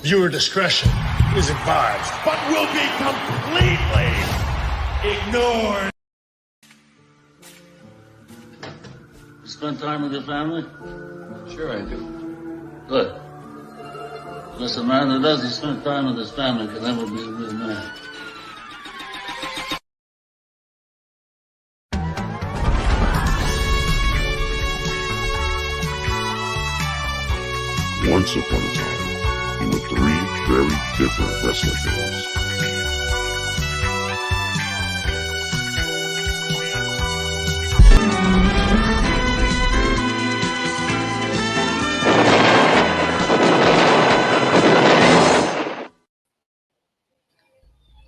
Viewer discretion is advised. But will be completely ignored. You spend time with your family? Sure I do. Good. Because a man who doesn't spend time with his family can never be a real man. Once upon a time, there were three very different wrestler fans.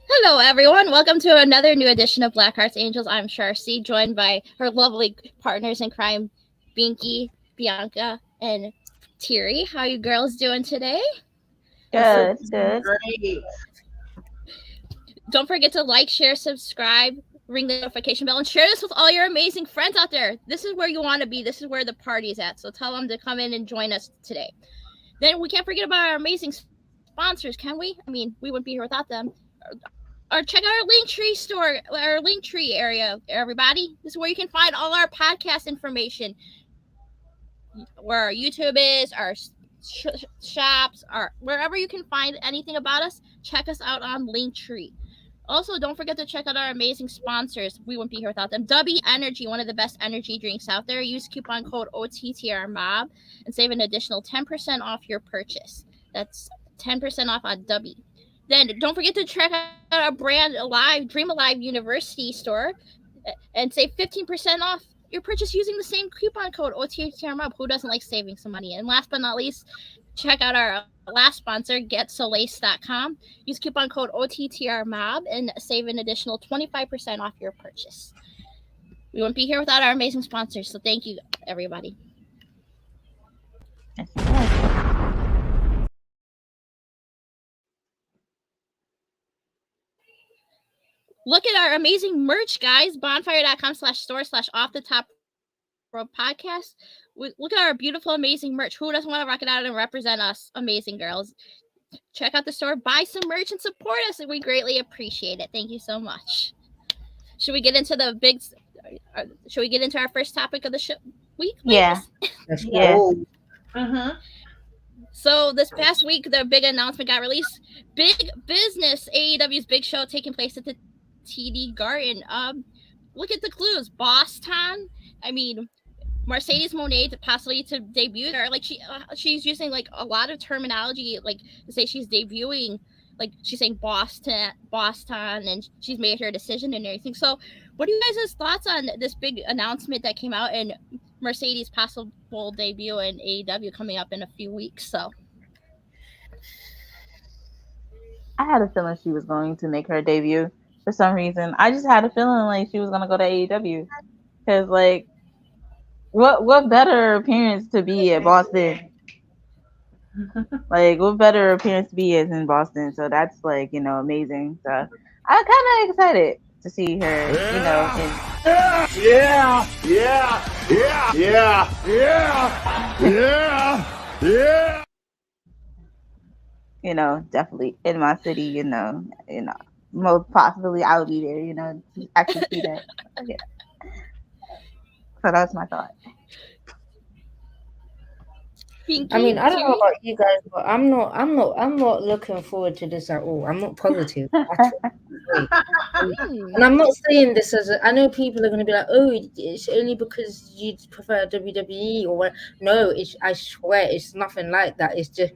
Hello, everyone. Welcome to another new edition of Blackhart's Angels. I'm Sharcy, joined by her lovely partners in crime, Binky, Bianca, and Thierry. How you girls doing today? Good. Great. Don't forget to like, share, subscribe, ring the notification bell, and share this with all your amazing friends out there. This is where you want to be. This is where the party's at. So tell them to come in and join us today. Then we can't forget about our amazing sponsors, can we? I mean, we wouldn't be here without them. Or check out our Linktree store, our Linktree area, everybody. This is where you can find all our podcast information. Where our YouTube is, our shops, wherever you can find anything about us, check us out on Linktree. Also, don't forget to check out our amazing sponsors. We wouldn't be here without them. W Energy, one of the best energy drinks out there. Use coupon code OTTRMOB and save an additional 10% off your purchase. That's 10% off on W. Then don't forget to check out our brand Alive, DreamAlive University store and save 15% off your purchase using the same coupon code OTTRMOB. Who doesn't like saving some money? And last but not least, check out our last sponsor, Solaced.com. Use coupon code OTTRMOB and save an additional 25% off your purchase. We wouldn't be here without our amazing sponsors, so thank you, everybody. Look at our amazing merch, guys. Bonfire.com/store/off-the-top-rope-podcast. Look at our beautiful, amazing merch. Who doesn't want to rock it out and represent us, amazing girls? Check out the store, buy some merch, and support us. We greatly appreciate it. Thank you so much. Should we get into our first topic of the week? Yeah. Yeah. So this past week, the big announcement got released. Big Business, AEW's big show taking place at the TD Garden. Look at the clues. Boston. I mean, Mercedes Moné possibly to debut there. Like she's using like a lot of terminology, like to say she's debuting. Like she's saying Boston, and she's made her decision and everything. So, what are you guys' thoughts on this big announcement that came out and Mercedes' possible debut in AEW coming up in a few weeks? So, I had a feeling she was going to make her debut for some reason. I just had a feeling like she was going to go to AEW because, like, what better appearance to be at Boston? Like, what better appearance to be as in Boston? So that's like, amazing. So I'm kind of excited to see her, definitely in my city, most possibly I would be there, to actually see that. Yeah. So that's my thought. I mean, I don't know about you guys, but I'm not looking forward to this at all. I'm not positive. And I'm not saying this I know people are going to be like, oh, it's only because you prefer WWE or what. No, I swear it's nothing like that. It's just,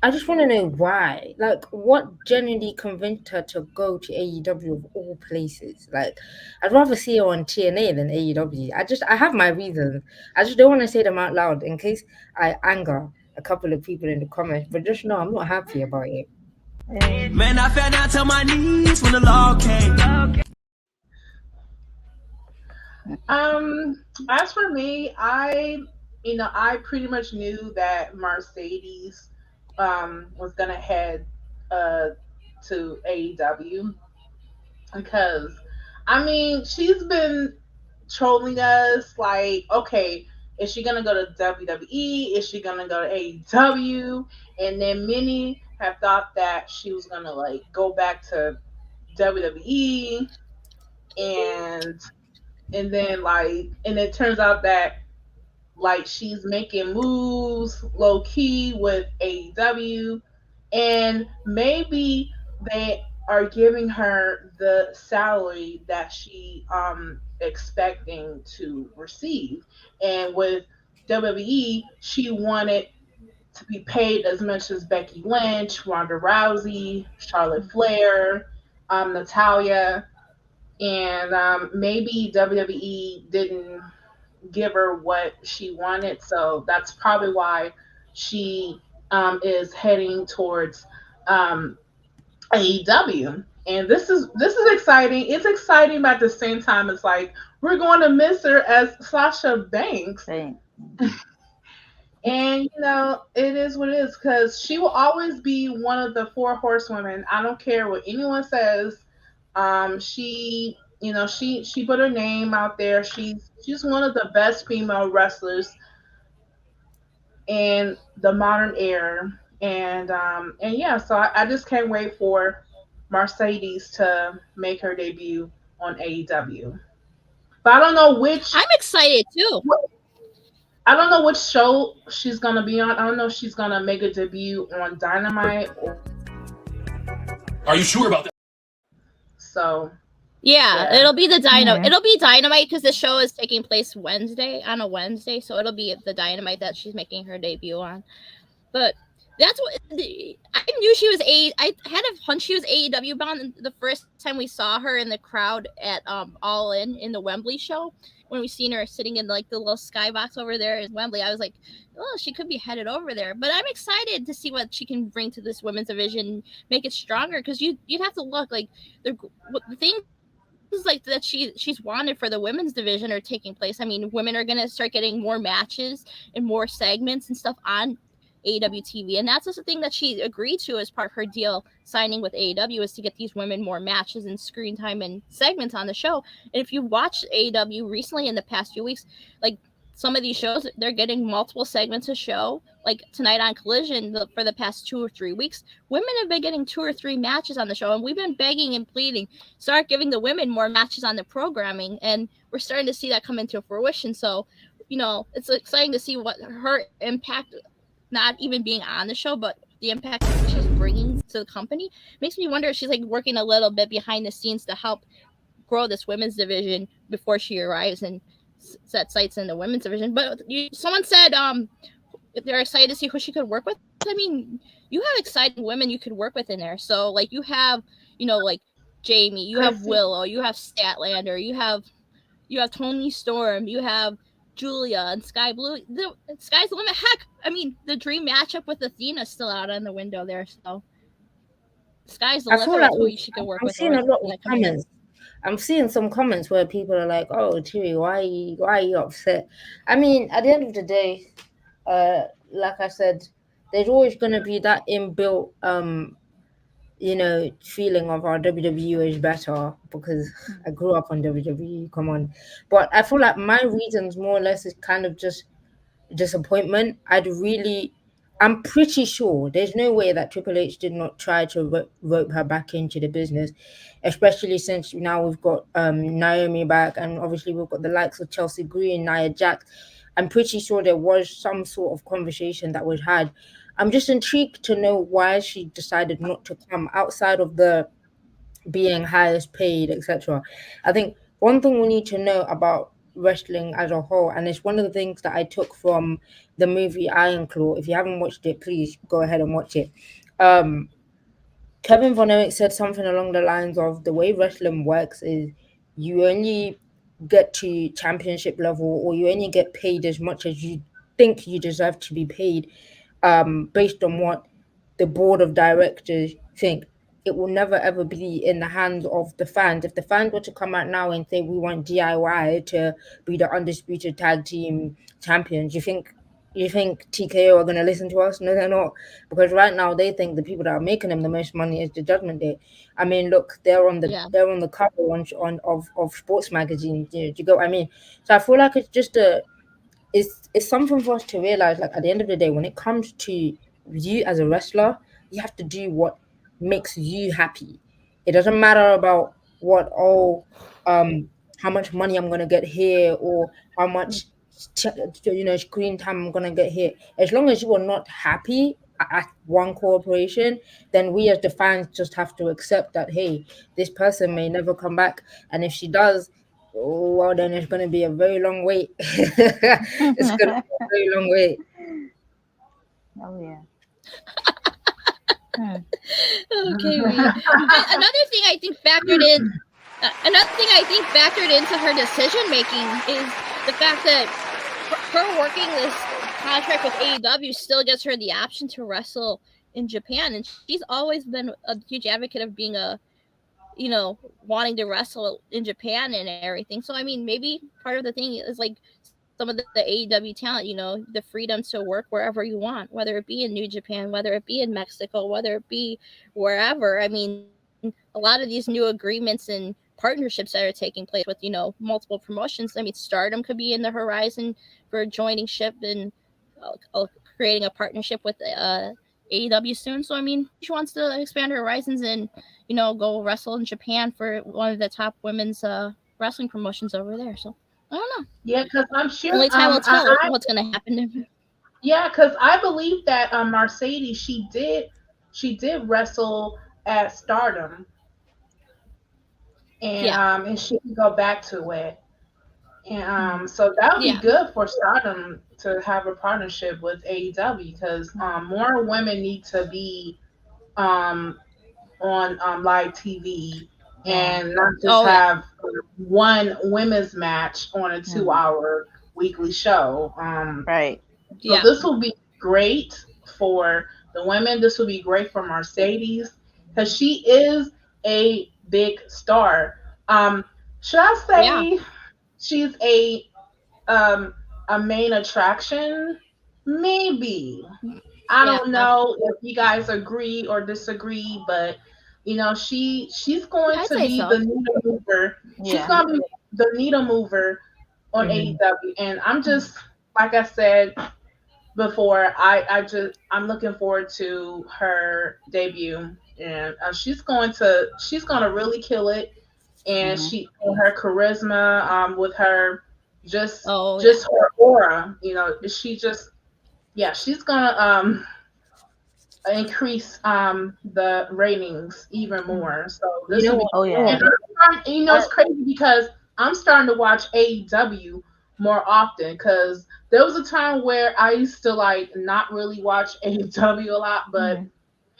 I just want to know why. Like, what genuinely convinced her to go to AEW of all places? Like, I'd rather see her on TNA than AEW. I have my reasons. I just don't want to say them out loud in case I anger a couple of people in the comments. But just know I'm not happy about it. Man, I fell down to my knees when the law came. As for me, I pretty much knew that Mercedes was gonna head to AEW because I mean she's been trolling us like, okay, Is she gonna go to WWE? Is she gonna go to AEW? And then many have thought that she was gonna like go back to WWE, and then like, and it turns out that like she's making moves low key with AEW, and maybe they are giving her the salary that she expecting to receive. And with WWE, she wanted to be paid as much as Becky Lynch, Ronda Rousey, Charlotte Flair, Natalia, and maybe WWE didn't give her what she wanted. So that's probably why she is heading towards um, AEW. And this is exciting. It's exciting, but at the same time, it's like we're going to miss her as Sasha Banks. Thanks. And it is what it is because she will always be one of the four horsewomen. I don't care what anyone says. She put her name out there. She's one of the best female wrestlers in the modern era. And yeah, so I just can't wait for Mercedes to make her debut on AEW. But I don't know which. I'm excited too. I don't know which show she's gonna be on. I don't know if she's gonna make a debut on Dynamite. Are you sure about that? So yeah, it'll be the Dynamite. It'll be Dynamite because the show is taking place on a Wednesday, so it'll be the Dynamite that she's making her debut on. But that's what I knew she was. I had a hunch she was AEW bound the first time we saw her in the crowd at All In the Wembley show. When we seen her sitting in like the little skybox over there in Wembley, I was like, oh, she could be headed over there. But I'm excited to see what she can bring to this women's division, make it stronger. Because you'd have to look like the things like that she's wanted for the women's division are taking place. I mean, women are gonna start getting more matches and more segments and stuff on AEW TV, and that's just the thing that she agreed to as part of her deal signing with AEW is to get these women more matches and screen time and segments on the show. And if you watch AEW recently in the past few weeks, like some of these shows, they're getting multiple segments a show. Like tonight on Collision, for the past 2 or 3 weeks, women have been getting 2 or 3 matches on the show, and we've been begging and pleading, start giving the women more matches on the programming, and we're starting to see that come into fruition. So, it's exciting to see what her impact, not even being on the show, but the impact she's bringing to the company makes me wonder if she's like working a little bit behind the scenes to help grow this women's division before she arrives and set sights in the women's division. But someone said they're excited to see who she could work with. I mean, you have exciting women you could work with in there. So like you have, like Jamie, you have Willow, you have Statlander, you have Tony Storm, you have Julia and Sky Blue. The sky's the limit. Heck, I mean, the dream matchup with Athena's still out on the window there. So sky's the limit. Like who she could work with. I'm seeing a lot of comments. I'm seeing some comments where people are like, "Oh, Tiri, why are you upset?" I mean, at the end of the day, like I said, there's always going to be that inbuilt feeling of our WWE is better because I grew up on WWE. Come on. But I feel like my reasons more or less is kind of just disappointment. I'm pretty sure there's no way that Triple H did not try to rope her back into the business, especially since now we've got Naomi back, and obviously we've got the likes of Chelsea Green, Nia Jax. I'm pretty sure there was some sort of conversation that was had. I'm just intrigued to know why she decided not to come outside of the being highest paid, etc. I think one thing we need to know about wrestling as a whole, and it's one of the things that I took from the movie Iron Claw. If you haven't watched it, please go ahead and watch it. Kevin Von Erich said something along the lines of the way wrestling works is you only get to championship level, or you only get paid as much as you think you deserve to be paid, based on what the board of directors think. It will never ever be in the hands of the fans. If the fans were to come out now and say we want DIY to be the undisputed tag team champions, you think TKO are going to listen to us? No, they're not, because right now they think the people that are making them the most money is the Judgment Day. I mean, look, they're on the cover of sports magazines. Do you get what I mean? So I feel like it's just it's something for us to realize. Like at the end of the day, when it comes to you as a wrestler, you have to do what makes you happy. It doesn't matter about what how much money I'm gonna get here or how much screen time I'm gonna get here. As long as you are not happy at one corporation, then we as the fans just have to accept that hey, this person may never come back, and if she does, oh, well, then it's going to be a very long wait. It's going to be a very long wait. Oh yeah. Okay, another thing I think factored in. Another thing I think factored into her decision making is the fact that her working this contract with AEW still gives her the option to wrestle in Japan, and she's always been a huge advocate of being wanting to wrestle in Japan and everything. So I mean, maybe part of the thing is like some of the AEW talent, the freedom to work wherever you want, whether it be in New Japan, whether it be in Mexico, whether it be wherever. I mean, a lot of these new agreements and partnerships that are taking place with, multiple promotions. I mean, Stardom could be in the horizon for joining ship and creating a partnership with AEW soon. So I mean, she wants to expand her horizons and go wrestle in Japan for one of the top women's wrestling promotions over there. So I don't know. Yeah, because I'm sure only time will tell what's going to happen. Yeah, because I believe that Mercedes, she did wrestle at Stardom, and she can go back to it. And so that would be good for Stardom to have a partnership with AEW because more women need to be on live TV and not just have one women's match on a 2-hour weekly show. Right. So this will be great for the women. This will be great for Mercedes because she is a big star. Should I say she's a main attraction? Maybe. I don't know if you guys agree or disagree, but she's going to be the needle mover. She's going to be the needle mover on AEW, and I'm just like I said before, I'm looking forward to her debut, and she's going to really kill it, and her charisma, with her just her aura, she's gonna increase the ratings even more. So this will be, and it's crazy because I'm starting to watch AEW more often because there was a time where I used to not really watch AEW a lot, but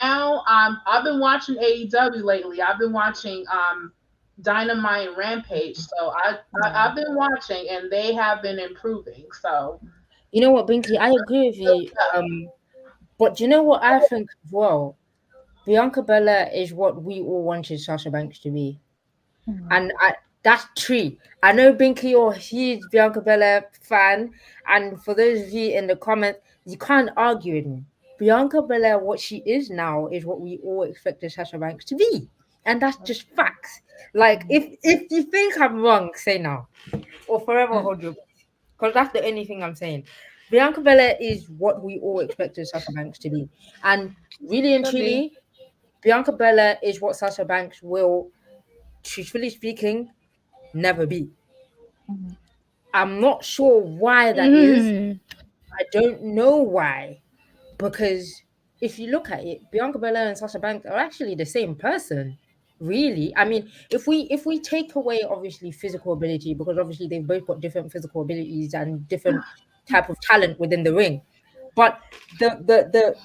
now I've been watching AEW lately. I've been watching Dynamite and Rampage, so I've been watching and they have been improving. So you know what, Binky, I agree with you. But do you know what I think as well? Bianca Belair is what we all wanted Sasha Banks to be. And that's true. I know Binky, you're a huge Bianca Belair fan. And for those of you in the comments, you can't argue with me. Bianca Belair, what she is now, is what we all expected Sasha Banks to be. And that's just facts. Like, if you think I'm wrong, say now. Or forever hold your peace. Because that's the only thing I'm saying. Bianca Belair is what we all expected Sasha Banks to be. And really and truly, Bianca Belair is what Sasha Banks will, truthfully speaking, never be. I'm not sure why that is. I don't know why. Because if you look at it, Bianca Belair and Sasha Banks are actually the same person. Really, I mean, if we take away obviously physical ability, because obviously they've both got different physical abilities and different type of talent within the ring, but the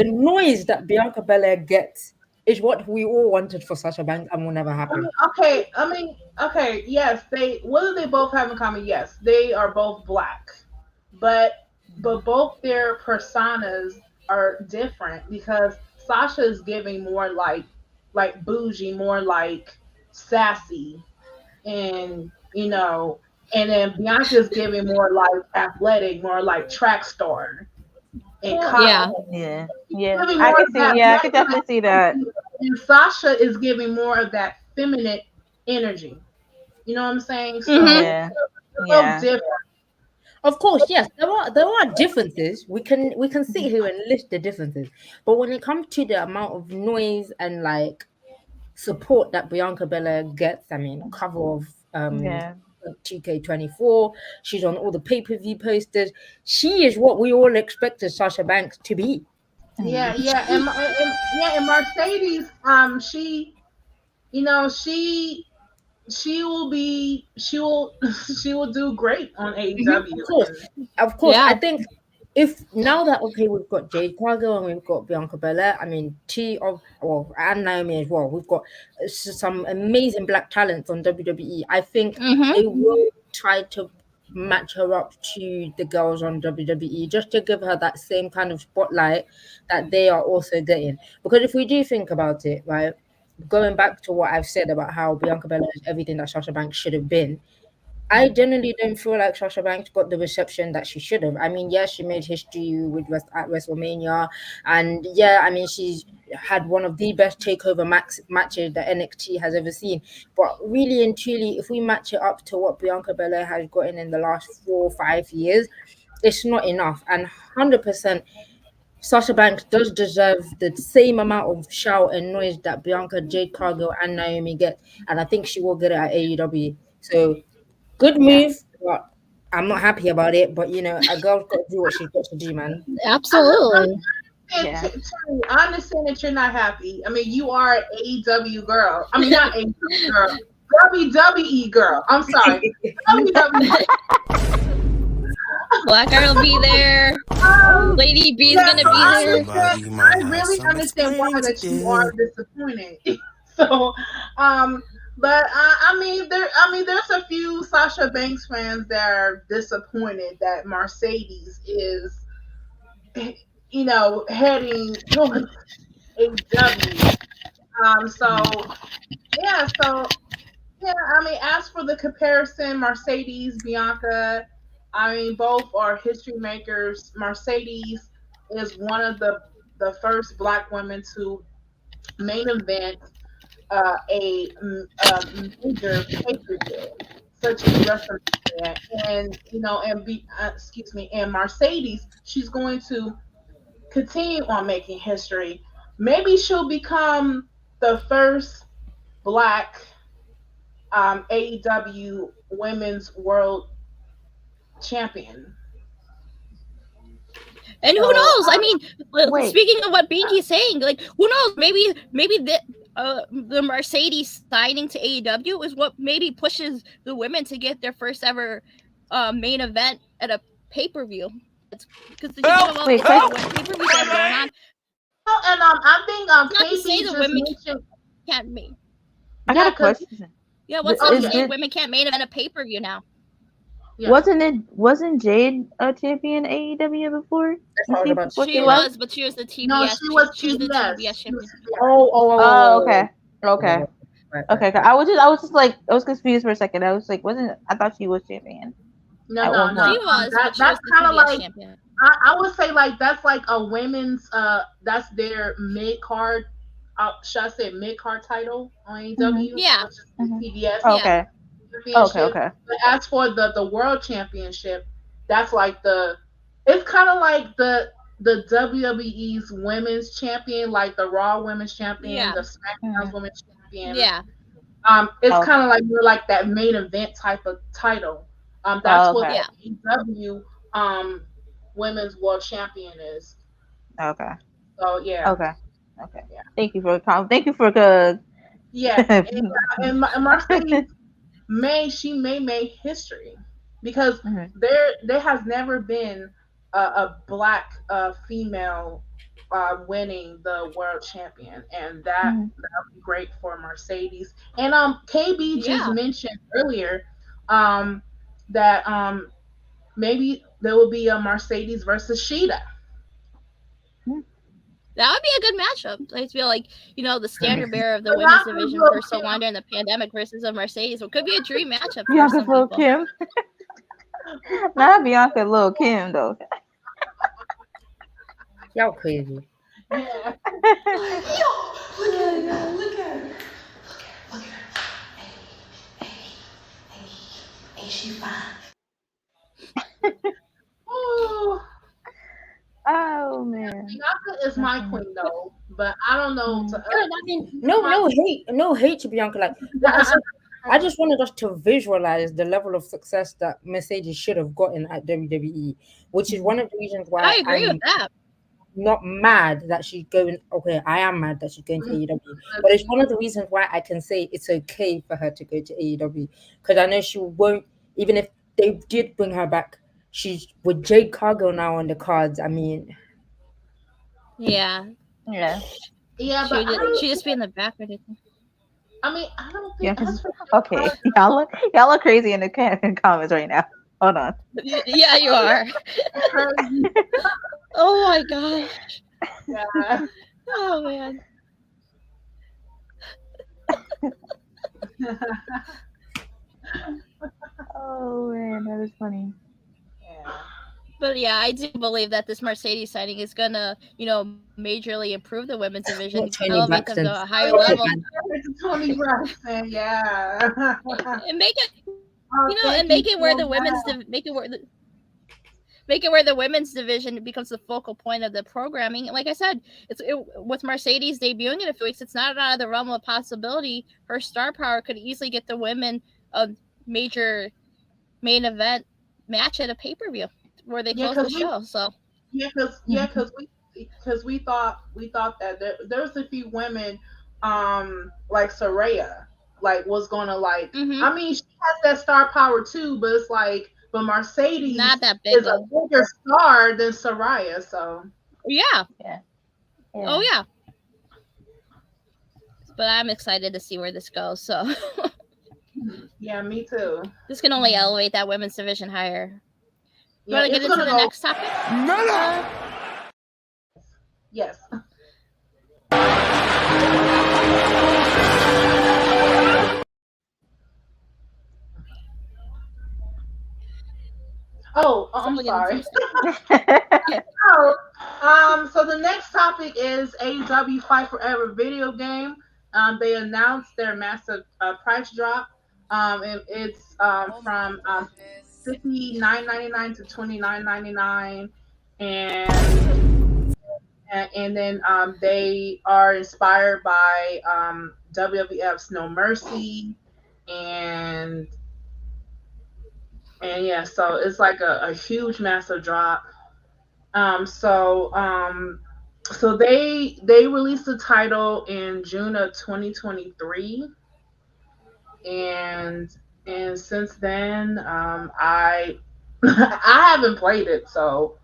noise that Bianca Belair gets is what we all wanted for Sasha Banks and will never happen. Okay, yes, what do they both have in common? Yes, they are both black, but both their personas are different because Sasha is giving more like bougie, more like sassy, and and then Bianca's giving more like athletic, more like track star. And I could definitely see that. And Sasha is giving more of that feminine energy. You know what I'm saying? So yeah. different. Of course, yes, there are differences. We can sit here and list the differences, but when it comes to the amount of noise and like support that Bianca Belair gets, I mean, cover of Yeah. 2K24, she's on all the pay-per-view posters. She is what we all expected Sasha Banks to be. Yeah, and Mercedes, she, she will be, she will, she will do great on AEW. Of course. Yeah. I think if now that we've got Jade Cargill and we've got Bianca Belair, I mean and Naomi as well. We've got some amazing black talents on WWE. I think they will try to match her up to the girls on WWE just to give her that same kind of spotlight that they are also getting. Because if we do think about it, right, going back to what I've said about how Bianca Belair is everything that Sasha Banks should have been, I generally don't feel like Sasha Banks got the reception that she should have. I mean, yeah, she made history at WrestleMania, and yeah, I mean, she's had one of the best takeover matches that NXT has ever seen. But really and truly, if we match it up to what Bianca Belair has gotten in the last 4 or 5 years, it's not enough. And 100%, Sasha Banks does deserve the same amount of shout and noise that Bianca, Jade Cargill, and Naomi get, and I think she will get it at AEW. So. Good move, but I'm not happy about it. But a girl's got to do what she's got to do, man. Absolutely. I understand that you're not happy. I mean, you are an AEW girl. I mean, not AEW girl, WWE girl. I'm sorry, WWE. Blackhart will be there. Lady B's gonna be there. I really understand why that you are disappointed. So, but I mean, there's a few Sasha Banks fans that are disappointed that Mercedes is, heading towards AEW. I mean, as for the comparison, Mercedes, Bianca, I mean, both are history makers. Mercedes is one of the first Black women to main event a major pay-per-view such as WrestleMania, and Mercedes, she's going to continue on making history. Maybe she'll become the first Black AEW Women's World Champion. And who knows? I mean, speaking of what Binky's saying, like, who knows? Maybe the Mercedes signing to AEW is what maybe pushes the women to get their first ever main event at a pay-per-view. Because the pay-per-views are going on. And I think not to say the women can't make. I got a question. Yeah, what's up? Women can't main event a pay-per-view now. Yeah. Wasn't Jade a champion AEW before? She was, but she was the TBS. No, she was the TBS champion. Okay. I was confused for a second. I was like, I thought she was champion. No. She was. That's kind of like champion. I would say like that's like a women's. That's their mid card. Should I say mid card title on AEW? Yeah. TBS. Okay. Okay. But as for the world championship, that's like it's kind of like the WWE's women's champion, like the Raw women's champion, the SmackDown women's champion. Yeah. It's kind of like more like that main event type of title. That's what the AEW women's world champion is. Okay. So yeah. Okay. Yeah. Thank you for the. Yeah. and Mercedes. She may make history because there has never been a Black female winning the world champion, and that would be great for Mercedes. And KB just mentioned earlier that maybe there will be a Mercedes versus Sheeta. That would be a good matchup. I feel like, the standard bearer of the women's division for so long during the pandemic versus a Mercedes. It could be a dream matchup. Bianca's little Kim. Not Bianca, little Kim, though. Y'all crazy. Yeah. Look at her. Hey, she fine. is my queen though, but I don't know. Yeah, I mean, no hate to Bianca. Like I said, I just wanted us to visualize the level of success that Mercedes should have gotten at WWE, which is one of the reasons why I agree with that. not mad that she's going. Okay, I am mad that she's going to AEW, but it's one of the reasons why I can say it's okay for her to go to AEW, because I know she won't. Even if they did bring her back, she's with Jade Cargill now on the cards. I mean, Yeah. Yeah. Yeah, She but would she just be in the back or anything. I mean, I don't Yeah. think. As for Okay. Y'all look crazy in the comments right now. Hold on. Yeah, you are. Oh my gosh. Yeah. Oh man. Oh man, that is funny. But yeah, I do believe that this Mercedes signing is gonna, majorly improve the women's division, Not Tony elevate Braxton. them to a higher level, Tony Braxton, yeah. and make it, and make it where the women's make it where the women's division becomes the focal point of the programming. Like I said, with Mercedes debuting in a few weeks, it's not out of the realm of possibility. Her star power could easily get the women a major main event match at a pay-per-view where they close the show. So because we thought that there's a few women like Saraya was gonna I mean, she has that star power too, but it's but Mercedes not that big, is a bigger star than Saraya, so yeah. Yeah. Oh yeah. But I'm excited to see where this goes. So yeah, me too. This can only elevate that women's division higher. You Yeah, want to get into the next topic? Yes. Oh, I'm sorry. So the next topic is AEW Fight Forever video game. They announced their massive price drop. And it's from $59.99 to $29.99, and then they are inspired by WWF's No Mercy, and yeah, so it's like a huge massive drop. So they released the title in June of 2023, and since then I I haven't played it, so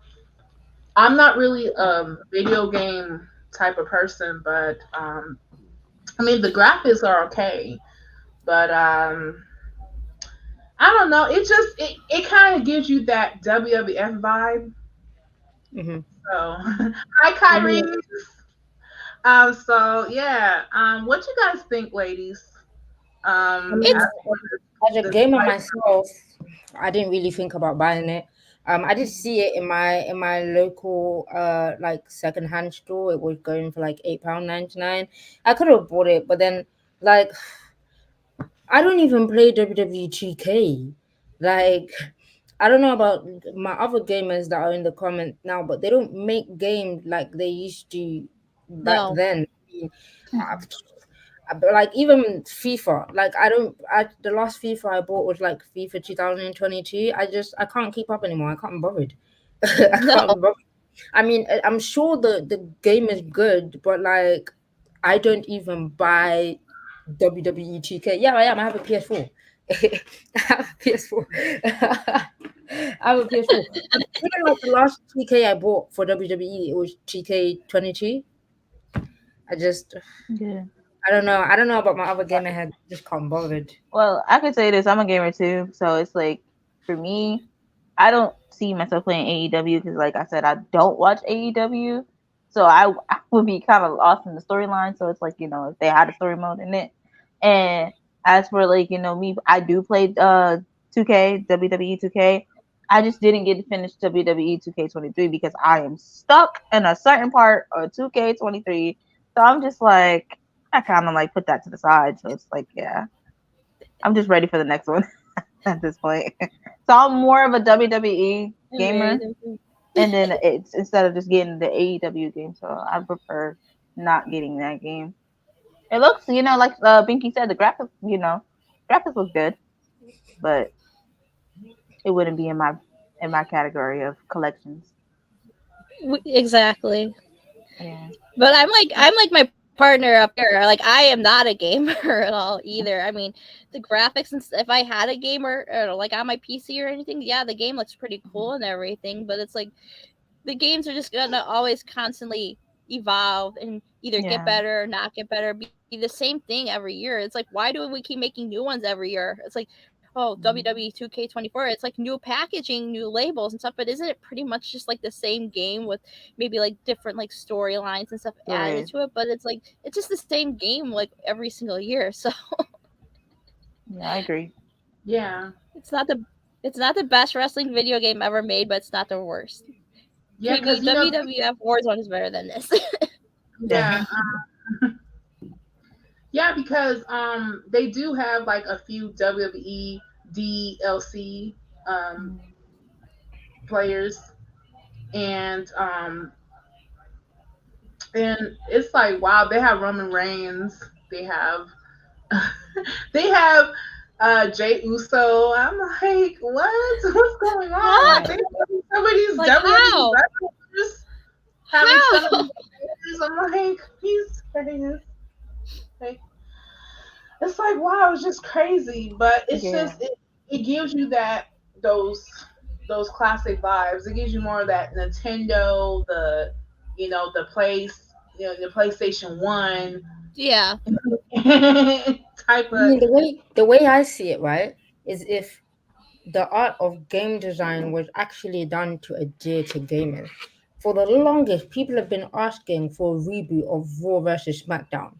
I'm not really a video game type of person, but I mean the graphics are okay, but I don't know. It kind of gives you that WWF vibe. Mm-hmm. So, hi Kyrie. So yeah. What you guys think, ladies? I mean, as a gamer myself, I didn't really think about buying it. I did see it in my local like secondhand store. It was going for like £8.99. I could have bought it, but then like I don't even play WWE 2K. Like I don't know about my other gamers that are in the comment now, but they don't make games like they used to back then. Like even FIFA, like the last FIFA I bought was like FIFA 2022. I can't keep up anymore. I can't be bothered. I can't be bothered. I mean, I'm sure the game is good, but like I don't even buy WWE 2K. Yeah, I am. I have a PS4. I have a PS4. I have a PS4. Even like the last 2K I bought for WWE, it was 2K22. I don't know. I don't know about my other game. I had just can't bothered. Well, I could say this. I'm a gamer too, so it's like for me, I don't see myself playing AEW because, like I said, I don't watch AEW, so I would be kind of lost in the storyline. So it's like if they had a story mode in it. And as for like me, I do play 2K WWE 2K. I just didn't get to finish WWE 2K23 because I am stuck in a certain part of 2K23. So I'm just like. I kind of like put that to the side, so it's like, yeah, I'm just ready for the next one at this point. So I'm more of a WWE gamer. and then it's instead of just getting the AEW game. So I prefer not getting that game. It looks, like Binky said, the graphics, graphics look good, but it wouldn't be in my category of collections. Exactly. Yeah. But I'm like my partner up here. Like I am not a gamer at all either. I mean, the graphics and if I had a gamer or like on my PC or anything, yeah, the game looks pretty cool and everything. But it's like the games are just gonna always constantly evolve and either get better or not get better, be the same thing every year. It's like, why do we keep making new ones every year? It's like, oh, WWE 2K24, it's like new packaging, new labels and stuff, but isn't it pretty much just like the same game with maybe like different like storylines and stuff added to it? But it's like it's just the same game like every single year. So yeah, I agree. Yeah. It's not the best wrestling video game ever made, but it's not the worst. Yeah, Maybe because WWF Warzone is better than this. yeah, yeah, because they do have like a few WWE DLC players, and it's like wow, they have Roman Reigns, they have they have Jay Uso. I'm like, what's going on? What? They have some of these Like, WWE how? wrestlers having How? some of these matches. I'm like, he's serious. Like, it's like wow, it's just crazy, but it's just it gives you those classic vibes. It gives you more of that Nintendo, the the PlayStation 1 Yeah. type I of. mean, the way I see it, right, is if the art of game design was actually done to adhere to gaming. For the longest, people have been asking for a reboot of Raw versus SmackDown.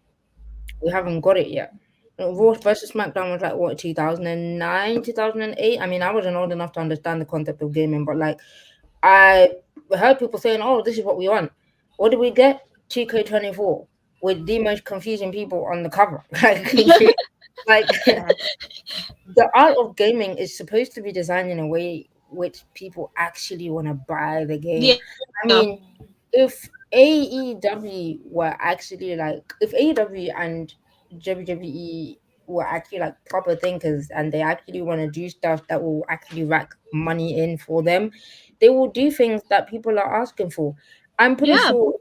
We haven't got it yet. Raw versus SmackDown was like what 2009, 2008. I mean, I wasn't old enough to understand the concept of gaming, but like I heard people saying, "Oh, this is what we want." What did we get? 2K24 with the most confusing people on the cover. Like the art of gaming is supposed to be designed in a way which people actually want to buy the game. Yeah. I mean, if AEW were actually like, if AEW and WWE were actually like proper thinkers and they actually want to do stuff that will actually rack money in for them, they will do things that people are asking for. I'm pretty sure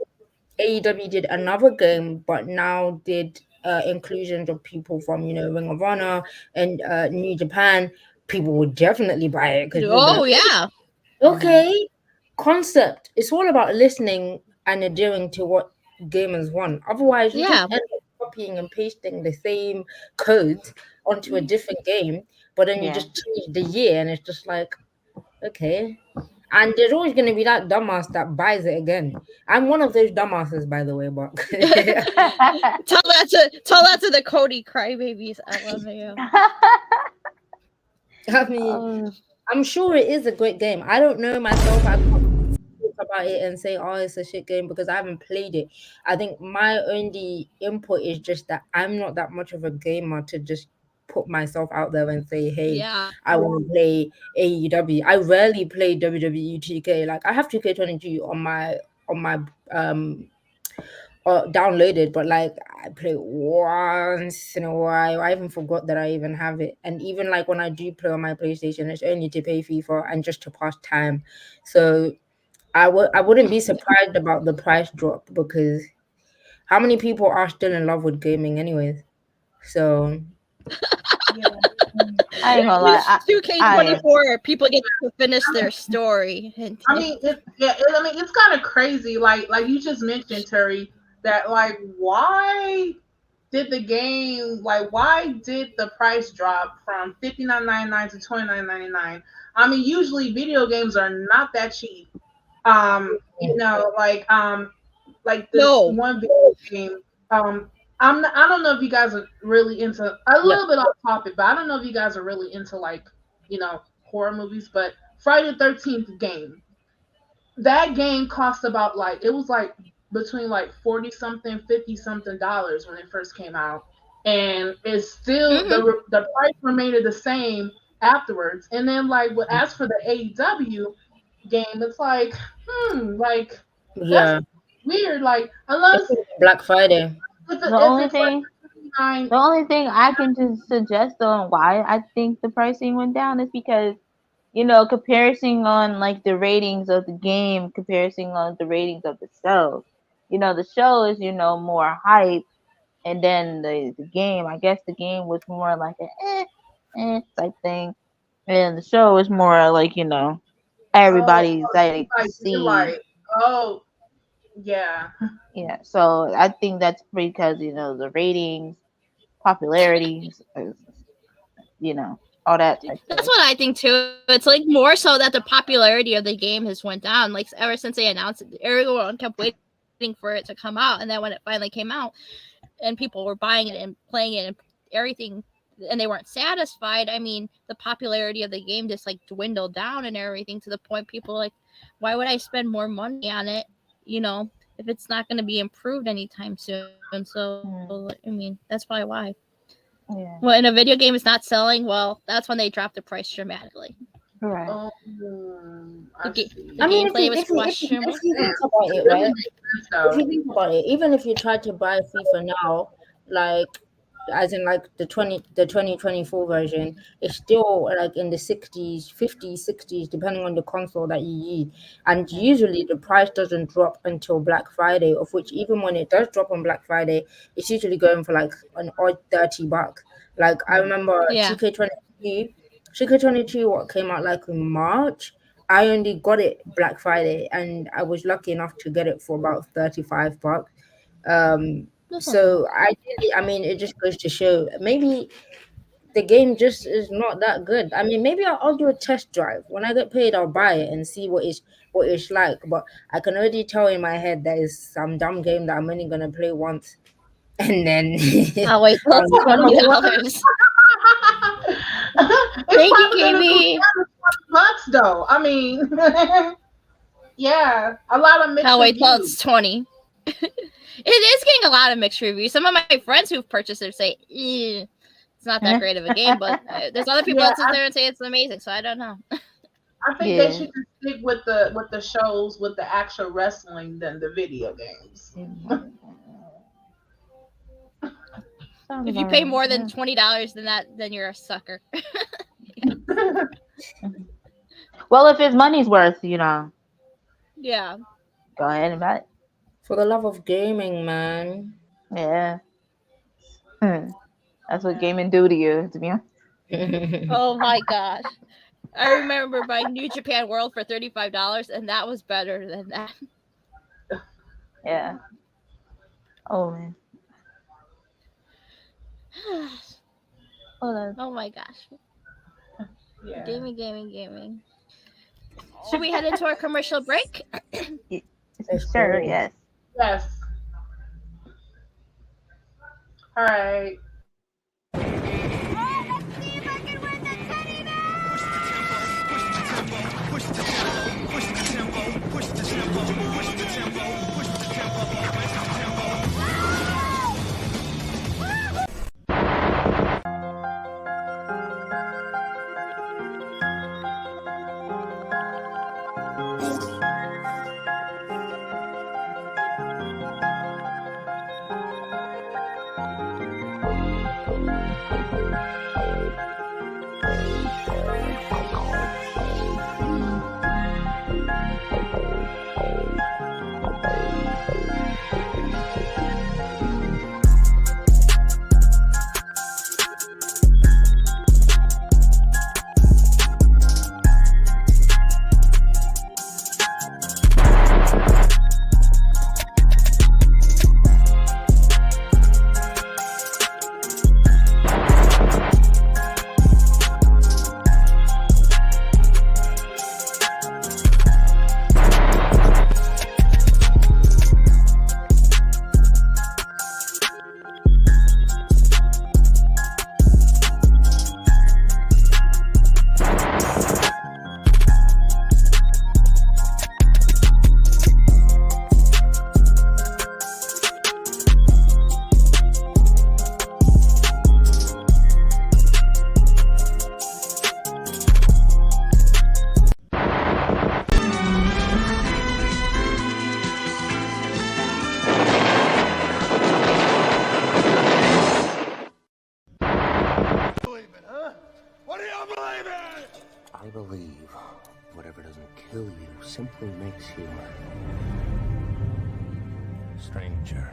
AEW did another game, but now did inclusions of people from Ring of Honor and New Japan. People would definitely buy it because people be Oh like, yeah. okay, concept. It's all about listening and adhering to what gamers want. Otherwise, you just Yeah. end up copying and pasting the same codes onto a different game, but then you just change the year, and it's just like, okay. And there's always going to be that dumbass that buys it again. I'm one of those dumbasses, by the way, but tell that to the Cody crybabies. I love you. I mean, I'm sure it is a great game. I don't know myself. I can't talk about it and say, "Oh, it's a shit game," because I haven't played it. I think my only input is just that I'm not that much of a gamer to just put myself out there and say, "Hey, Yeah. I want to play AEW." I rarely play WWE 2K. Like I have 2K22 on my downloaded, but like I play it once in a while. I even forgot that I even have it. And even like when I do play on my PlayStation, it's only to pay FIFA and just to pass time. So I wouldn't be surprised about the price drop because how many people are still in love with gaming anyways? So I ain't gonna lie. 2K24, people get to finish their story. I mean, it's kind of crazy. Like you just mentioned, Terry, that like why did the price drop from $59.99 to $29.99? I mean, usually video games are not that cheap. Like this one video game. I don't know if you guys are really into a little bit off topic, but I don't know if you guys are really into like horror movies. But Friday the 13th game, that game cost about like it was like between like 40 something, 50 something dollars when it first came out, and it's still the price remained the same afterwards. And then like as for the AEW, game. It's like, like that's Yeah, weird. Like unless it's Black Friday. The if only it's like thing, 9, the only thing I can just suggest on why I think the pricing went down is because comparison on like the ratings of the game, comparison on the ratings of the show. The show is more hype, and then the game. I guess the game was more like an type thing, and the show is more like oh, everybody's you're excited to right. You're see. right. Oh, yeah. Yeah, so I think that's because the ratings, popularity, you know, all that type That's stuff. what I think too. It's like more so that the popularity of the game has went down. Like ever since they announced it, everyone kept waiting for it to come out, and then when it finally came out, and people were buying it and playing it and everything, and they weren't satisfied. I mean, the popularity of the game just like dwindled down and everything to the point people like, why would I spend more money on it? If it's not going to be improved anytime soon. So I mean, that's probably why. Yeah. When a video game is not selling, well, that's when they drop the price dramatically. Right. I The see. gameplay was questionable. if you think about it, It really right? makes sense, If though. you think about it, even if you try to buy FIFA now, like as in like the 2024 version, it's still like in the 60s, 50s, 60s, depending on the console that you use. And usually the price doesn't drop until Black Friday, of which even when it does drop on Black Friday, it's usually going for like an odd $30. Like I remember Yeah. 2K22 what came out like in March. I only got it Black Friday, and I was lucky enough to get it for about $35. So I mean, it just goes to show maybe the game just is not that good. I mean, maybe I'll do a test drive. When I get paid, I'll buy it and see what it's like. But I can already tell in my head that is some dumb game that I'm only gonna play once, and then I'll wait till I'll it's $20. Thank you, KB. Bucks though. I mean, yeah, a lot of mixed I'll wait till reviews. it's 20. It is getting a lot of mixed reviews. Some of my friends who've purchased it say, it's not that great of a game, but there's other people that sit there and say it's amazing, so I don't know. I think they should just stick with the shows with the actual wrestling than the video games. If you pay more than $20 than that, then you're a sucker. Well, if it's money's worth, Yeah. go ahead and buy it. For the love of gaming, man. Yeah. That's what gaming do to you, to be honest. Oh my gosh. I remember buying New Japan World for $35, and that was better than that. Yeah. Oh man. Oh my gosh. Yeah. Gaming. Should we head into our commercial break? Sure, yes. Yes. All right. I believe whatever doesn't kill you simply makes you a stranger.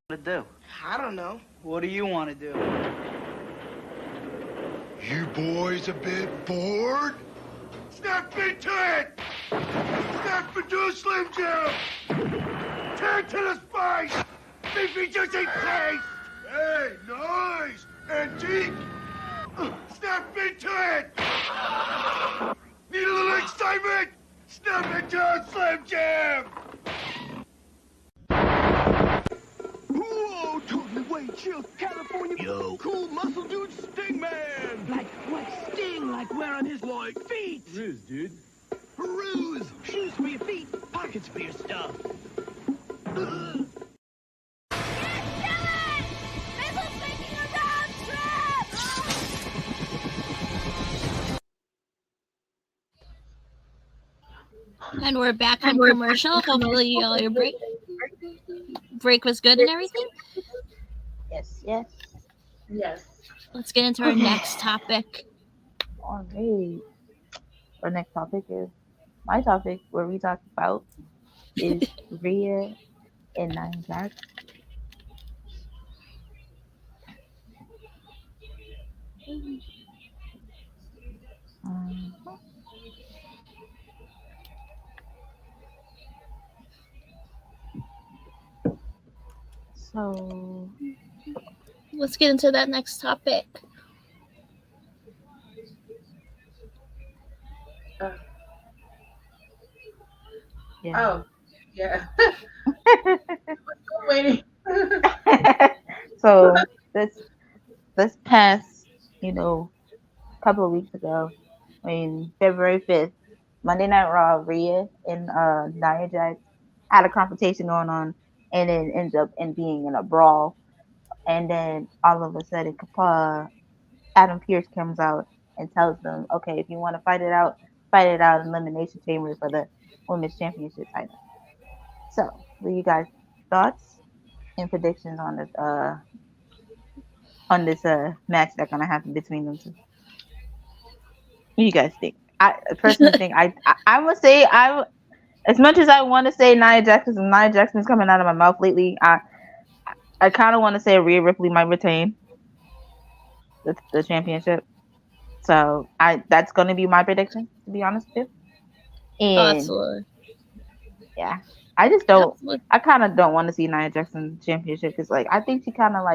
To do? I don't know. What do you want to do? You boys a bit bored? Snap into it! Snap into a Slim Jim! Tear to the spice! Beefy juicy taste! Hey, nice! Antique! Snap into it! Need a little excitement? Snap into a Slim Jim! Whoa, totally way chill, California. Yo, cool muscle dude, Sting Man. Like what Sting? Like where on his feet? Riz, dude. Peruse, shoes for your feet, pockets for your stuff. And we're back from commercial. Hopefully all your break was good and everything. Yes. Yes. Let's get into our next topic. All right. Our next topic is my topic, where we talk about is Rhea and Nia Jax. So let's get into that next topic. Oh, yeah. Waiting. So this past, couple of weeks ago, February 5th, Monday Night Raw, Rhea and Nia Jax had a confrontation going on, and it ends up in being in a brawl. And then all of a sudden, Adam Pearce comes out and tells them, okay, if you want to fight it out in Elimination Chamber for the Women's Championship title. So, what are you guys' thoughts and predictions on this match that's gonna happen between them two? What do you guys think? I personally think I would say as much as I want to say Nia Jax, and Nia Jackson's coming out of my mouth lately, I kind of want to say Rhea Ripley might retain the championship. So that's going to be my prediction, to be honest with you. And absolutely. Yeah, I just don't. Absolutely. I kind of don't want to see Nia Jackson championship because, I think she kind of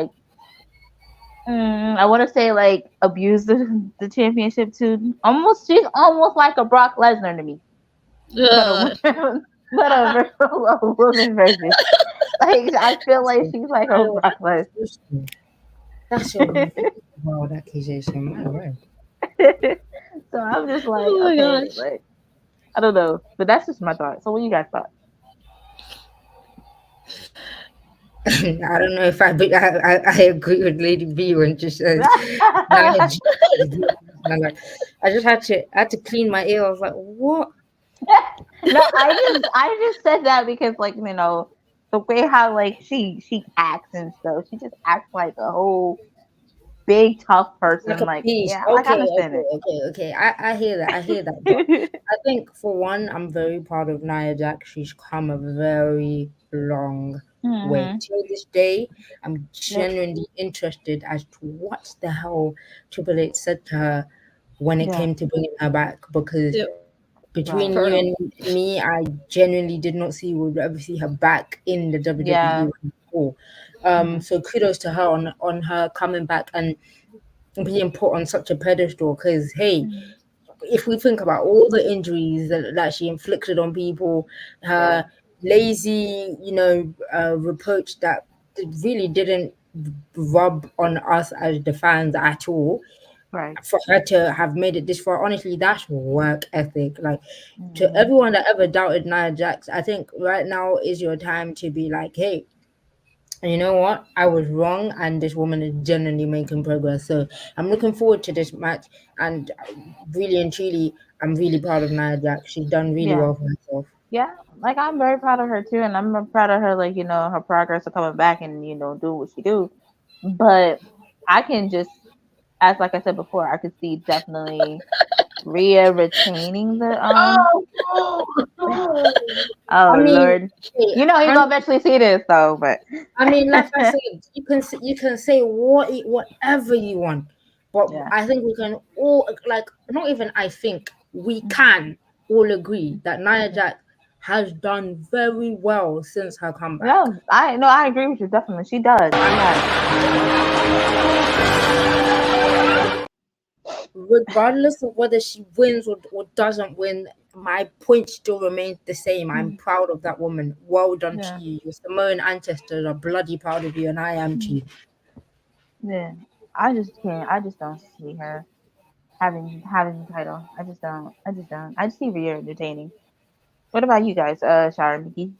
I want to say abused the championship too. She's almost like a Brock Lesnar to me. But a woman version. I feel like she's like a Brock Lesnar. That's wild accusation, my word. So I'm just okay, I don't know, but that's just my thought. So what you guys thought? I don't know if I agree with Lady B when she says I just had to clean my ear. I was like, what? No, I just said that because the way how she acts and stuff, she just acts like a whole big tough person. Yeah, okay. I hear that. But I think for one, I'm very proud of Nia Jax. She's come a very long way. Till this day, I'm genuinely interested as to what the hell Triple H said to her when it came to bringing her back, because between you and me, I genuinely did not see we'll ever see her back in the WWE before. So kudos to her on her coming back and being put on such a pedestal, because hey, if we think about all the injuries that she inflicted on people, her lazy reproach that really didn't rub on us as the fans at all, right? For her to have made it this far, honestly, that's work ethic. To everyone that ever doubted Nia Jax, I think right now is your time to be like, hey, you know what? I was wrong, and this woman is genuinely making progress. So I'm looking forward to this match, and really and truly, I'm really proud of Nia Jax. She's done really well for herself. Yeah, like I'm very proud of her too, and I'm proud of her, like her progress of coming back and do what she do. But I can just, as like I said before, I could see definitely Rhea retaining the Oh, oh, oh. Oh I mean, Lord, hey, you're gonna eventually see this though, but I mean, like I said, you can say whatever you want, but yeah, I think we can all, like, not even I think we can all agree that Nia Jax has done very well since her comeback. no, I agree with you definitely. She does. She has. Regardless of whether she wins or doesn't win, my point still remains the same. I'm proud of that woman. Well done Yeah. to you. Your Samoan ancestors are bloody proud of you, and I am too. Yeah, I just can't. I just don't see her having the title. I just don't. I just don't. I just see Rhea entertaining. What about you guys, Shara and Mickey?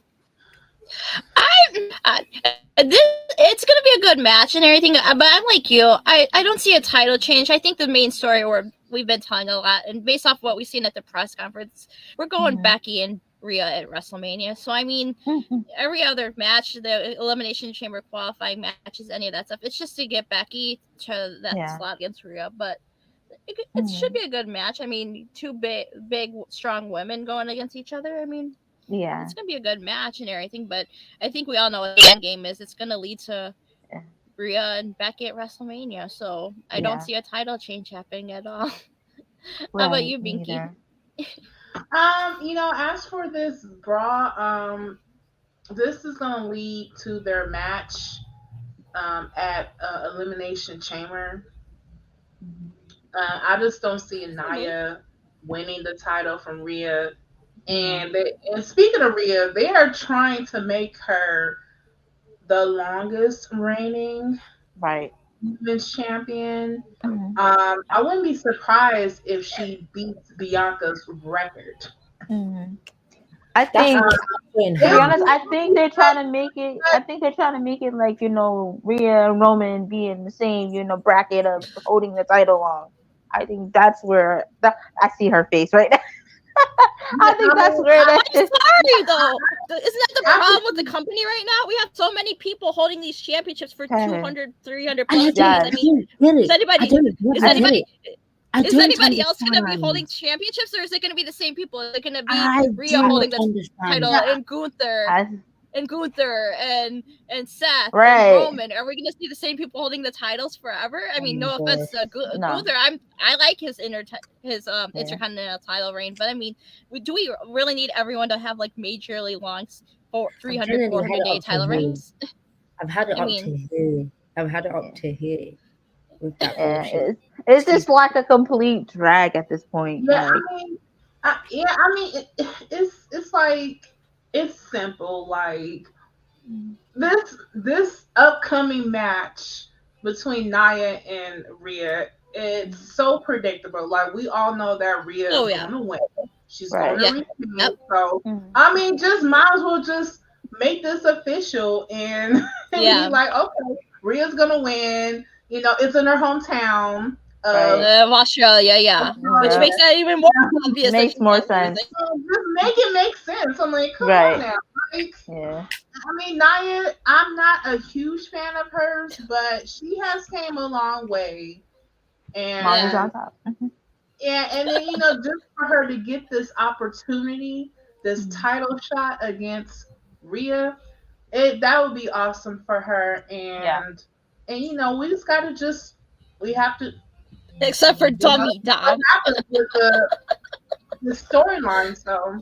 It's gonna be a good match and everything, but I'm like you. I don't see a title change. I think the main story, or we've been telling a lot, and based off what we've seen at the press conference, we're going Becky and Rhea at WrestleMania. So I mean, every other match, the Elimination Chamber qualifying matches, any of that stuff, it's just to get Becky to that slot against Rhea. But it should be a good match. I mean, two big, strong women going against each other. I mean, yeah, it's gonna be a good match and everything. But I think we all know what the end game is. It's gonna lead to Rhea and Becky at WrestleMania. So I don't see a title change happening at all. How about you, Binky? As for this Raw, this is gonna lead to their match at Elimination Chamber. I just don't see Nia winning the title from Rhea. And speaking of Rhea, they are trying to make her the longest reigning women's champion. I wouldn't be surprised if she beats Bianca's record. I think, to be honest, I think they're trying to make it. I think they're trying to make it like Rhea and Roman be in the same bracket of holding the title long. I think that's where I see her face right now. I think that's where that is. Sorry though, isn't that the problem with the company right now? We have so many people holding these championships for 200, 300 plus days. I mean, is anybody else going to be holding championships, or is it going to be the same people? Is it going to be Rhea holding the title and Gunther and Seth and Roman? Are we going to see the same people holding the titles forever? I mean, no offense to Gunther. I like his intercontinental title reign, but I mean, do we really need everyone to have like majorly long 300, 400 day title reigns? I've had it up to here. I've had it up to here. With that it's just like a complete drag at this point. Yeah, it's like, it's simple. Like this upcoming match between Nia and Rhea, it's so predictable. Like, we all know that Rhea is gonna win. She's gonna retain. So I mean, just might as well just make this official and be like, okay, Rhea's gonna win. It's in her hometown of Australia, which makes that even more obvious. Makes more sense. Just make it make sense. I'm like, come on now. Like, I mean, Nia, I'm not a huge fan of hers, but she has came a long way. And on top. And then just for her to get this opportunity, this title shot against Rhea, that would be awesome for her. And we just gotta we have to, except for Dummy Dom, with the storyline. So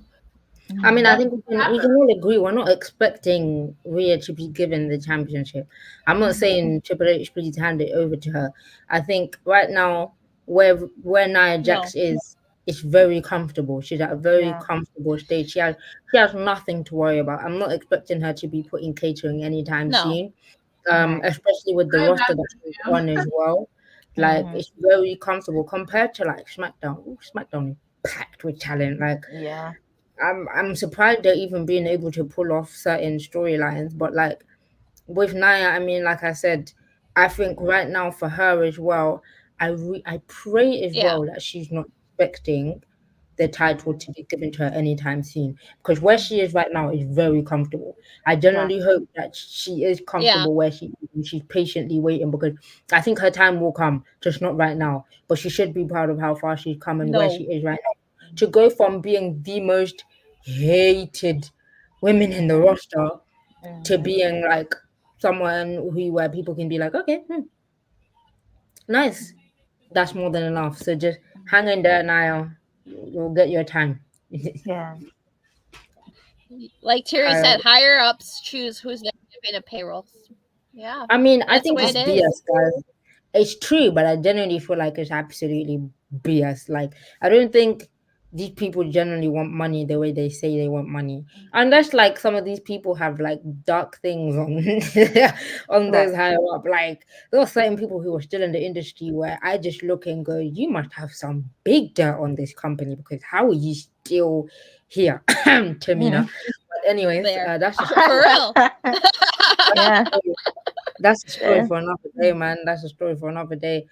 I mean, I think we can all agree we're not expecting Rhea to be given the championship. I'm not saying Triple H please hand it over to her. I think right now where Nia Jax is, it's very comfortable. She's at a very comfortable stage. She has nothing to worry about. I'm not expecting her to be putting catering anytime soon. Especially with the roster that she's on as well. Like, it's very comfortable compared to like SmackDown. Ooh, SmackDown is packed with talent. Like, I'm surprised they're even being able to pull off certain storylines. But like with Nia, I mean, like I said, I think right now for her as well, I pray as well that she's not expecting the title to be given to her anytime soon, because where she is right now is very comfortable. I generally hope that she is comfortable where she is and she's patiently waiting, because I think her time will come, just not right now. But she should be proud of how far she's come and where she is right now. To go from being the most hated women in the roster to being like someone where people can be like, okay, nice. That's more than enough. So just hang in there, Niall. You'll get your time. Yeah. Like Terry said, higher ups choose who's going to pay the payroll. Yeah. I mean, I that's think the way it's it BS, is. guys. It's true, but I genuinely feel like it's absolutely BS. Like, I don't think these people generally want money the way they say they want money, unless like some of these people have like dark things on on those higher up. Like, there are certain people who are still in the industry where I just look and go, you must have some big dirt on this company, because how are you still here? Tamina. But anyways, that's just for real. Yeah. That's a story for another day, man. That's a story for another day.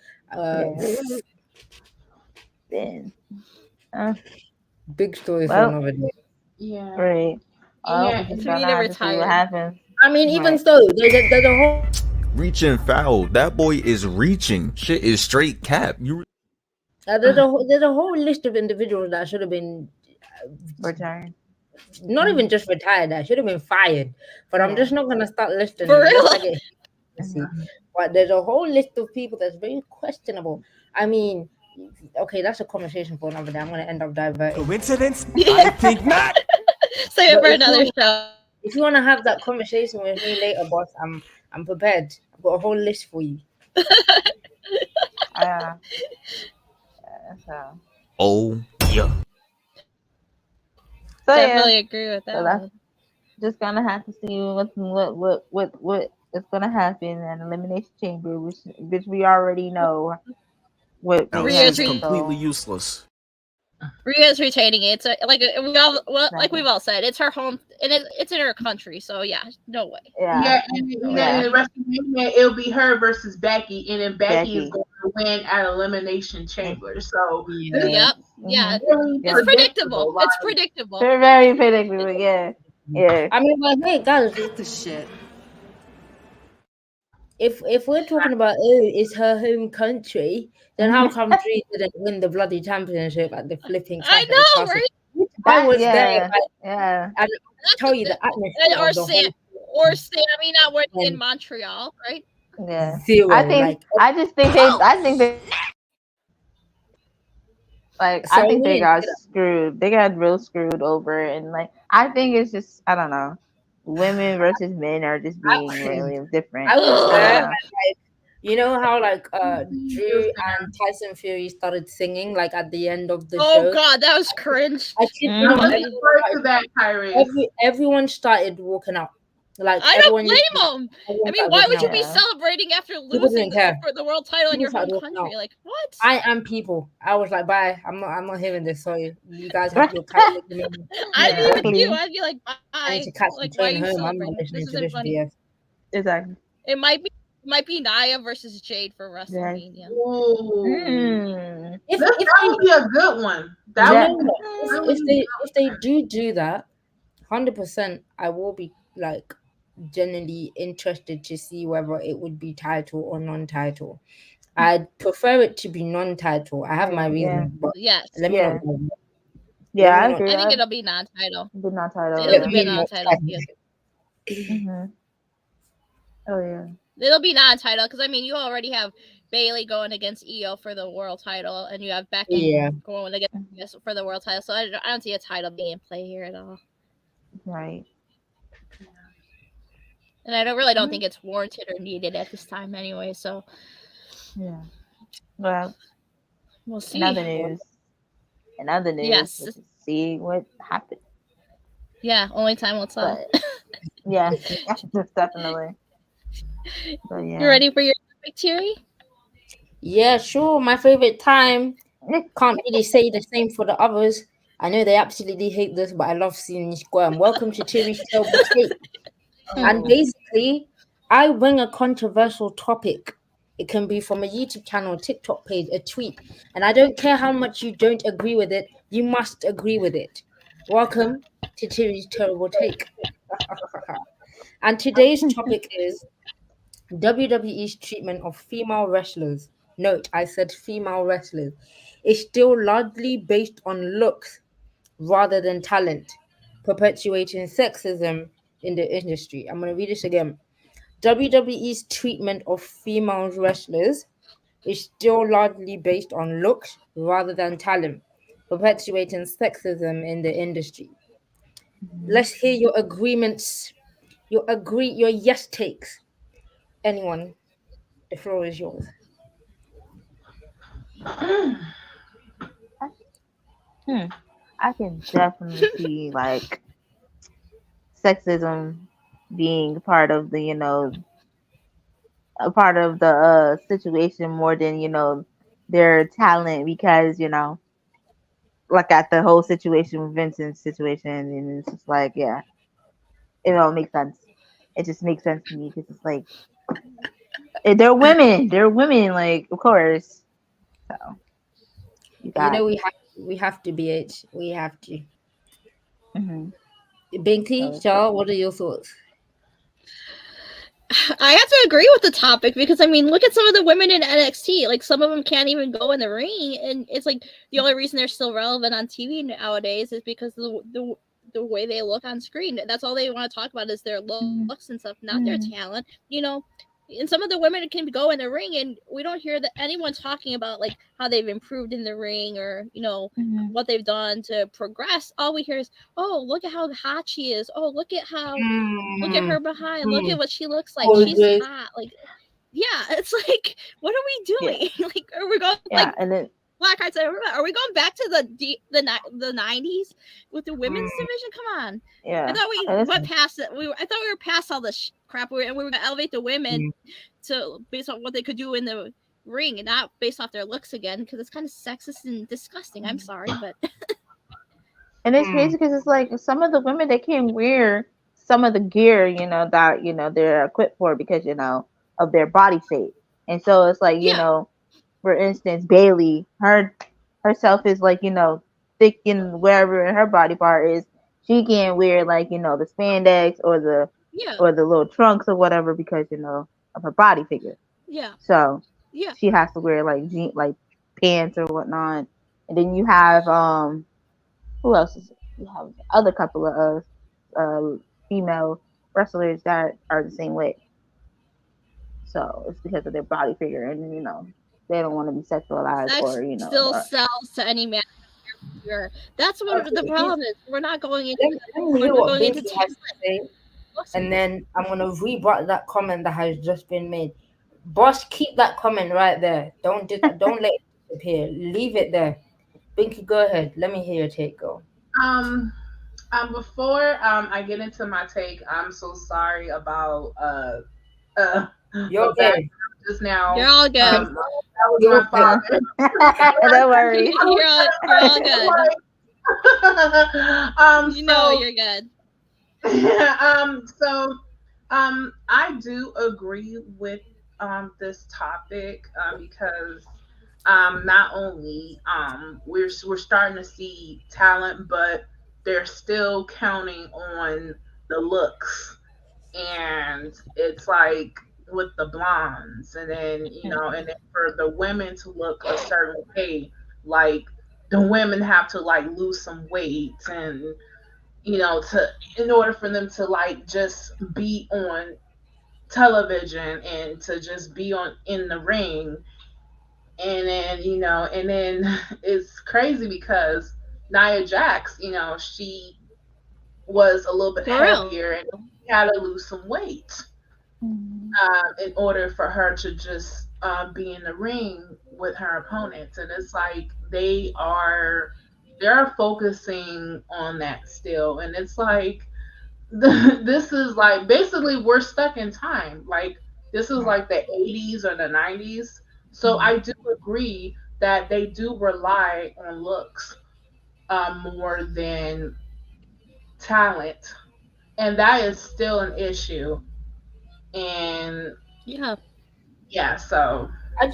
Big story for another day. Yeah. Right. Yeah. We're just gonna have to see what happens. I mean, even so, there's a whole reaching foul. That boy is reaching. Shit is straight cap. You. there's a whole list of individuals that should have been retired. Not even just retired. That should have been fired. But I'm just not gonna start listing for them. real. But there's a whole list of people that's very questionable. I mean, okay, that's a conversation for another day. I'm gonna end up diverting. Coincidence? I think not. Save it for another show. If you want to have that conversation with me later, boss, I'm prepared. I've got a whole list for you. Oh yeah. So, definitely agree with that. So that's just gonna have to see what is gonna happen in Elimination Chamber, which we already know. What is completely useless. Rhea's retaining it. So, like we've all said, it's her home and it's in her country. So yeah, no way. Yeah, and then in WrestleMania, it'll be her versus Becky, and then Becky is going to win at Elimination Chamber. So yeah, it's predictable. It's predictable. They're very predictable. Yeah. I mean, but hey, guys, the shit. If we're talking about it's her home country, then how come Drew didn't win the bloody championship at the flipping? I know, right? I was there. Yeah. And I tell you the atmosphere. Or Sammy not winning in Montreal, right? Yeah. Zero. I just think they. Like, so I think they got screwed. They got real screwed over, and like I think it's just I don't know. Women versus men are just being really different. I was there, like, you know how like Drew and Tyson Fury started singing like at the end of the show. Oh god, that was cringe. Everyone started walking out. Like I don't blame them. I mean, why would you be celebrating after losing for the world title in your home country? Like what? I am people. I was like, bye. I'm not hearing this. Sorry, you guys have your cat. I'd be with you. I'd be like, bye. Like, why are you celebrating? This isn't funny. Exactly. It might be Nia versus Jade for WrestleMania. That would be a good one. If they do that, 100%, I will be like genuinely interested to see whether it would be title or non-title. I'd prefer it to be non-title. I have my reasons, but let me know. Yeah, I agree. I think it'll be non-title. Be non-title. It'll be non-title. Yeah. Oh yeah. It'll be non-title because I mean you already have Bailey going against Io for the world title, and you have Becky going against for the world title. So I don't see a title being in play here at all. Right. And I don't think it's warranted or needed at this time anyway. So yeah. Well, we'll see. In other news. Yes. We'll see what happens. Yeah, only time will tell. Yeah, definitely. But, yeah. You ready for your topic, Terry? Yeah, sure. My favorite time. Can't really say the same for the others. I know they absolutely hate this, but I love seeing you squirm. Welcome to Terry's Show. And basically, I bring a controversial topic. It can be from a YouTube channel, TikTok page, a tweet. And I don't care how much you don't agree with it. You must agree with it. Welcome to Tiri's Terrible Take. And today's topic is WWE's treatment of female wrestlers. Note, I said female wrestlers. Is still largely based on looks rather than talent, perpetuating sexism in the industry. I'm going to read this again. WWE's treatment of female wrestlers is still largely based on looks rather than talent, perpetuating sexism in the industry. Let's hear your agreements, your yes takes. Anyone, the floor is yours. I can definitely see like sexism being part of the, a part of the situation more than, their talent because, like at the whole situation with Vincent's situation, and it's just like, yeah, it all makes sense. It just makes sense to me because it's like they're women. They're women, like of course. So you got. We have to BH. We have to. Mm-hmm. Binky, Shaw, what are your thoughts? I have to agree with the topic because I mean, look at some of the women in NXT. Like some of them can't even go in the ring, and it's like the only reason they're still relevant on TV nowadays is because the way they look on screen. That's all they want to talk about is their looks and stuff, not their talent. And some of the women can go in the ring, and we don't hear that anyone talking about like how they've improved in the ring or what they've done to progress. All we hear is, "Oh, look at how hot she is! Oh, look at her behind! Look at what she looks like! She's hot!" Like, yeah, it's like, what are we doing? Yeah. Like, are we going? Yeah, like, and then Blackhart said, "Are we going back to the 90s with the women's division? Come on!" Yeah, I thought we went past it. I thought we were past all this crap, and we were going to elevate the women to based on what they could do in the ring, and not based off their looks again, because it's kind of sexist and disgusting. I'm sorry, but and it's crazy because it's like some of the women they can't wear some of the gear, that they're equipped for because of their body shape, and so it's like for instance, Bailey, herself is like, thick in wherever her body part is. She can't wear like, the spandex or the little trunks or whatever because, of her body figure. Yeah. So she has to wear like like pants or whatnot. And then you have who else is it? You have other couple of female wrestlers that are the same way. So it's because of their body figure, and they don't want to be sexualized or still sells to any man. That's what the problem is. We're not going into. We're going into talent. And then I'm gonna rebut that comment that has just been made. Boss, keep that comment right there. Don't let it disappear. Leave it there. Binky, go ahead. Let me hear your take. Go. Before I get into my take, I'm so sorry about You're good. Just now. You're all good. That was my father. Don't worry. You're all good. You're good. I do agree with this topic because not only we're starting to see talent, but they're still counting on the looks, and it's like with the blondes, and then and then for the women to look a certain way, like the women have to like lose some weight, and in order for them to like just be on television and to just be in the ring, and then it's crazy because Nia Jax, she was a little bit heavier and had to lose some weight in order for her to just be in the ring with her opponents. And it's like they're focusing on that still, and it's like this is like basically we're stuck in time. Like this is like the 80s or the 90s. So I do agree that they do rely on looks more than talent, and that is still an issue. And so I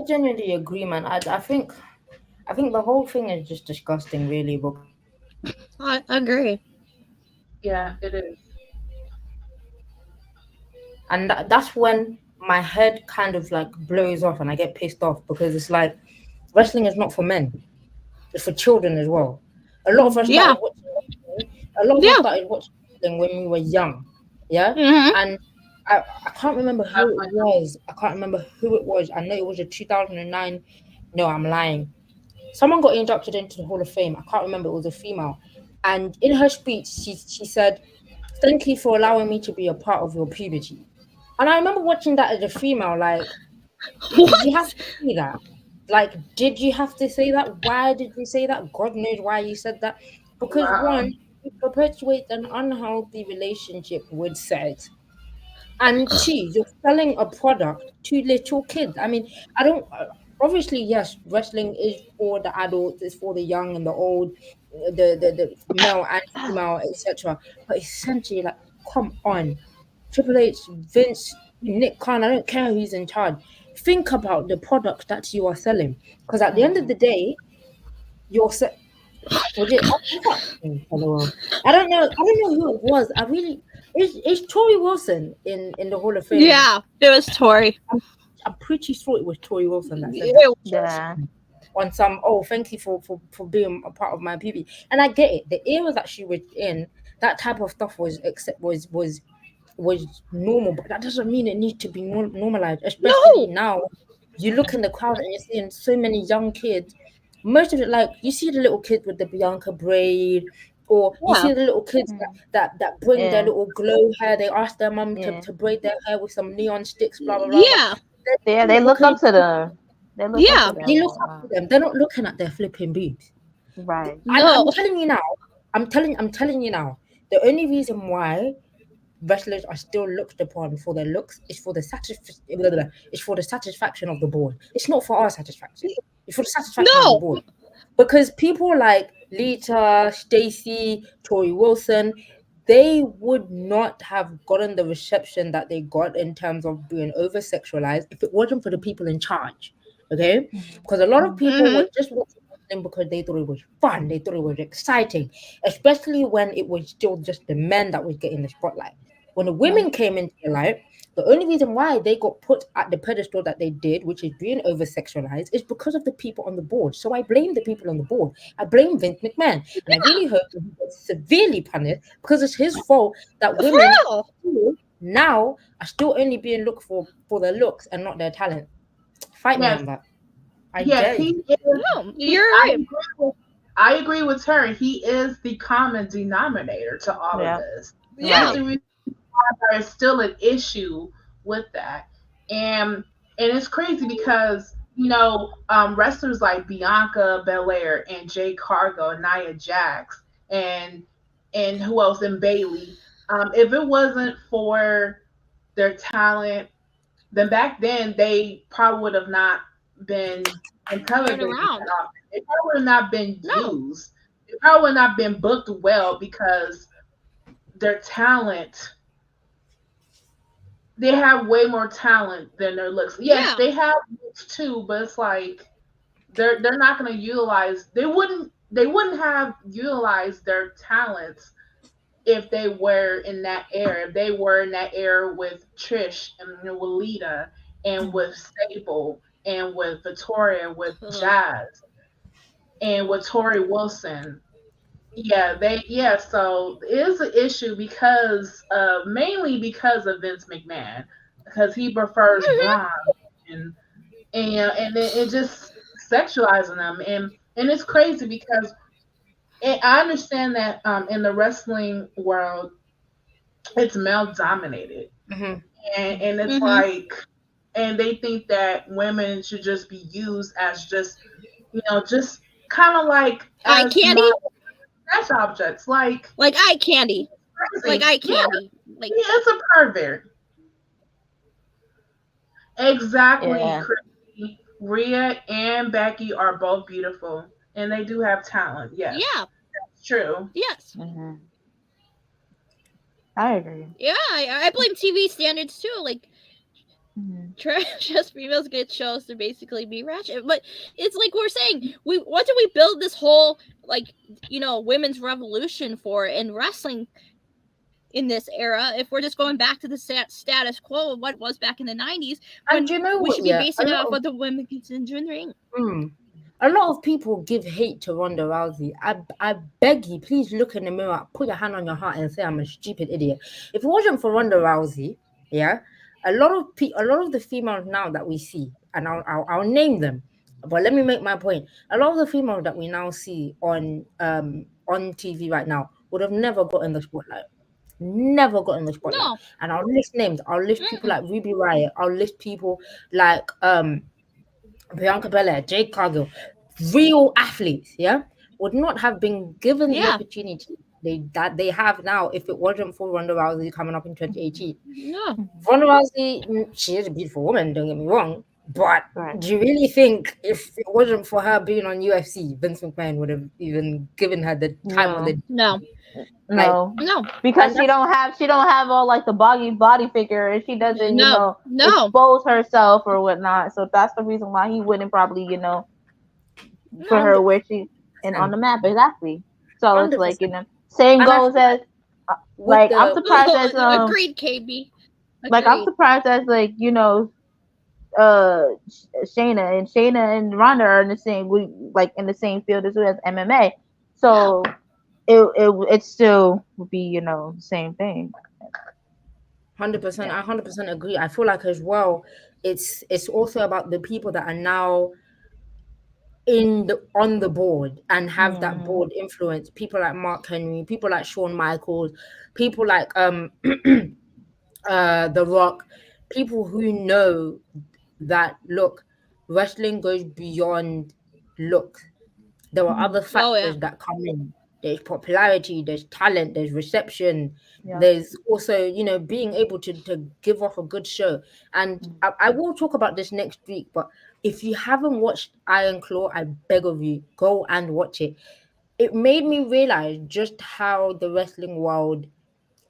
genuinely agree, man. I think I think the whole thing is just disgusting, really. I agree. Yeah, it is. And that's when my head kind of like blows off and I get pissed off because it's like wrestling is not for men, it's for children as well. A lot of us Yeah. started watching wrestling, a lot of us started watching wrestling when we were young. Yeah. And I can't remember who it was. I know it was a 2009. No, I'm lying. Someone got inducted into the Hall of Fame. I can't remember. It was a female. And in her speech, she said, "Thank you for allowing me to be a part of your puberty." And I remember watching that as a female, like, did you have to say that? Like, did you have to say that? Why did you say that? God knows why you said that. Because one, you perpetuate an unhealthy relationship with sex. And two, you're selling a product to little kids. I mean, I don't. Obviously, yes, wrestling is for the adults, it's for the young and the old, the male and female, etc. But essentially, like, come on, Triple H, Vince, Nick Khan, I don't care who's in charge. Think about the product that you are selling, because at the end of the day, you're was it? I don't know. I don't know who it was. I really. It's Tori Wilson in the Hall of Fame. Yeah, it was Tori. I'm pretty sure it was Tori Wilson that said that. Yeah. On some, thank you for being a part of my PB. And I get it. The era that she was in, that type of stuff was normal, but that doesn't mean it needs to be normalized. Especially now, you look in the crowd and you're seeing so many young kids. Most of it, like, you see the little kids with the Bianca braid, or you see the little kids that bring their little glow hair. They ask their mum to braid their hair with some neon sticks, blah blah blah. Yeah, they look up to them. They look up to them. They look up to them. They're not looking at their flipping boobs. Right. I'm telling you now. I'm telling you now. The only reason why wrestlers are still looked upon for their looks is for the satisfaction of the board. It's not for our satisfaction. It's for the satisfaction of the board. Because people like Lita, Stacy, Tori Wilson, they would not have gotten the reception that they got in terms of being over sexualized if it wasn't for the people in charge. Okay? Because a lot of people were just watching wrestling because they thought it was fun, they thought it was exciting, especially when it was still just the men that was getting the spotlight. When the women came into the light, the only reason why they got put at the pedestal that they did, which is being over sexualized, is because of the people on the board. So I blame the people on the board. I blame Vince McMahon. And I really hope that he gets severely punished, because it's his fault that women now are still only being looked for their looks and not their talent. Fight me on that. You're right. I agree with her. He is the common denominator to all of this. Yeah. There is still an issue with that, and it's crazy because wrestlers like Bianca Belair and Jade Cargill and Nia Jax and who else, and Bayley. If it wasn't for their talent, then back then they probably would have not been in television. They probably would have not been used. They probably would not been booked well because their talent. They have way more talent than their looks. Yes, they have looks too, but it's like they're not going to utilize. They wouldn't have utilized their talents if they were in that era. If they were in that era with Trish and with Lita and with Sable and with Victoria, with Jazz and with Tori Wilson. So it is an issue because mainly because of Vince McMahon, because he prefers blonde and it just sexualizing them, and it's crazy because I understand that in the wrestling world it's male dominated, and it's like, and they think that women should just be used as just kind of like eye candy. Trash objects, like eye candy, like eye candy. Like, it's a pervert. Exactly. Chrissy. Rhea and Becky are both beautiful, and they do have talent. Yes. Yeah, that's true. Yes. I agree. Yeah, I blame TV standards too. Like, trans females get shows to basically be ratchet. But it's like we're saying, what do we build this whole women's revolution for in wrestling in this era if we're just going back to the status quo of what was back in the 90s when And you know we what, should be yeah, basing it off what the women can do in the ring? A lot of people give hate to Ronda Rousey. I beg you, please look in the mirror, put your hand on your heart and say I'm a stupid idiot. If it wasn't for Ronda Rousey, yeah, a lot of the females now that we see, and I'll name them, but let me make my point. A lot of the females that we now see on TV right now would have never got in the spotlight. Never got in the spotlight. No. And I'll list names. I'll list people like Ruby Riott. I'll list people like Bianca Belair, Jade Cargill, real athletes, yeah, would not have been given the opportunity that they have now if it wasn't for Ronda Rousey coming up in 2018. Yeah. Ronda Rousey, she is a beautiful woman, don't get me wrong, but do you really think if it wasn't for her being on UFC, Vince McMahon would have even given her the time of the No. No, no, because she don't have all like the body figure, and she doesn't, expose herself or whatnot. So that's the reason why he wouldn't probably, for her where she and on the map exactly. So it's like same And goes as like I'm surprised as agreed, KB. Like I'm surprised as Shayna and Ronda are in the same in the same field as MMA. So. It still would be the same thing. 100%. I 100% agree. I feel like as well, it's also about the people that are now on the board and have that board influence. People like Mark Henry, people like Shawn Michaels, people like The Rock, people who know that look, wrestling goes beyond look. There are other factors that come in. There's popularity, there's talent, there's reception, there's also, being able to give off a good show. And I will talk about this next week, but if you haven't watched Iron Claw, I beg of you, go and watch it. It made me realize just how the wrestling world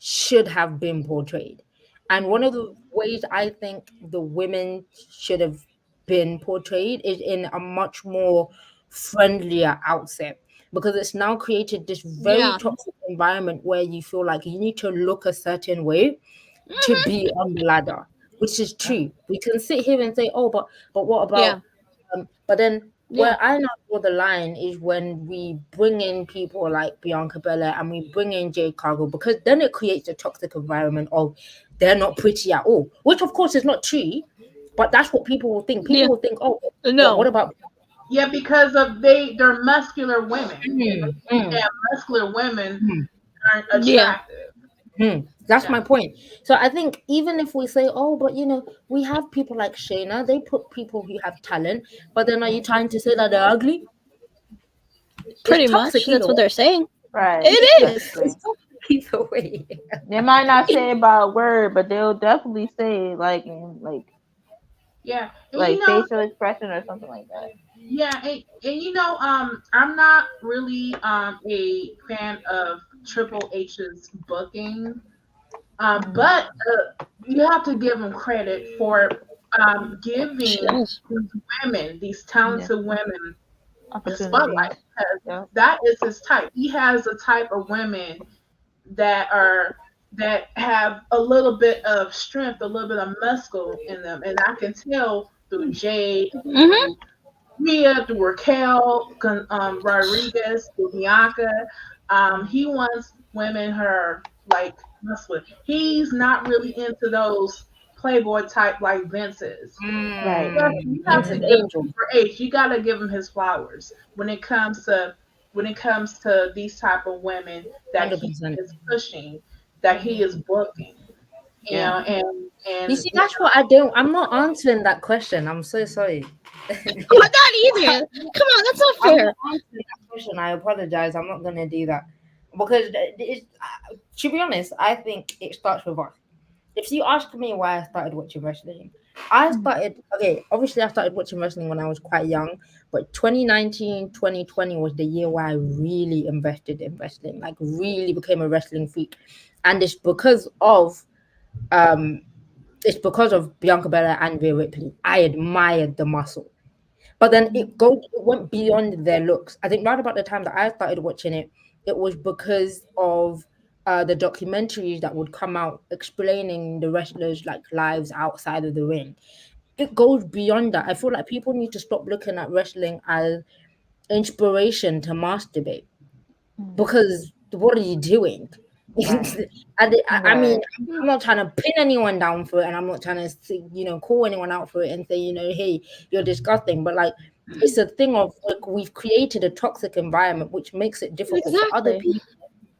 should have been portrayed. And one of the ways I think the women should have been portrayed is in a much more friendlier outset, because it's now created this very toxic environment where you feel like you need to look a certain way to be on the ladder, which is true. We can sit here and say, oh, but what about but then where I now draw the line is when we bring in people like Bianca Belair and we bring in Jade Cargill, because then it creates a toxic environment of they're not pretty at all, which of course is not true, but that's what people will think. People will think, oh, no, what about? Yeah, because of they're muscular women. Muscular women aren't attractive. That's my point. So I think even if we say, oh, but we have people like Shayna, they put people who have talent, but then are you trying to say that they're ugly? Pretty much. That's what they're saying. Right. It is. Either way. They might not say about word, but they'll definitely say facial expression or something like that. Yeah, and I'm not really a fan of Triple H's booking, but you have to give him credit for giving these women, these talented women, the spotlight, because that is his type. He has a type of women that have a little bit of strength, a little bit of muscle in them, and I can tell through Jade, through Rhea, through Raquel, Rodriguez, through Bianca. He wants women like muscular. He's not really into those Playboy type like Vince's. Right. You have to give him for H. You gotta give him his flowers when it comes to these type of women that 100%. He is pushing, that he is booking. You know, and you see, that's what I'm not answering that question. I'm so sorry. Not either. Come on, that's not fair. I'm not answering that question. I apologize. I'm not gonna do that because to be honest, I think it starts with us. If you ask me why I started watching wrestling, obviously I started watching wrestling when I was quite young, but 2019, 2020 was the year where I really invested in wrestling, like really became a wrestling freak. And it's because of it's because of Bianca Belair and Rhea Ripley. I admired the muscle. But then it went beyond their looks. I think right about the time that I started watching it, it was because of the documentaries that would come out explaining the wrestlers' like lives outside of the ring. It goes beyond that. I feel like people need to stop looking at wrestling as inspiration to masturbate, because what are you doing? Right. I mean, Right. I'm not trying to pin anyone down for it, and I'm not trying to call anyone out for it and say, hey, you're disgusting. But like, it's a thing of like we've created a toxic environment which makes it difficult for other Exactly. people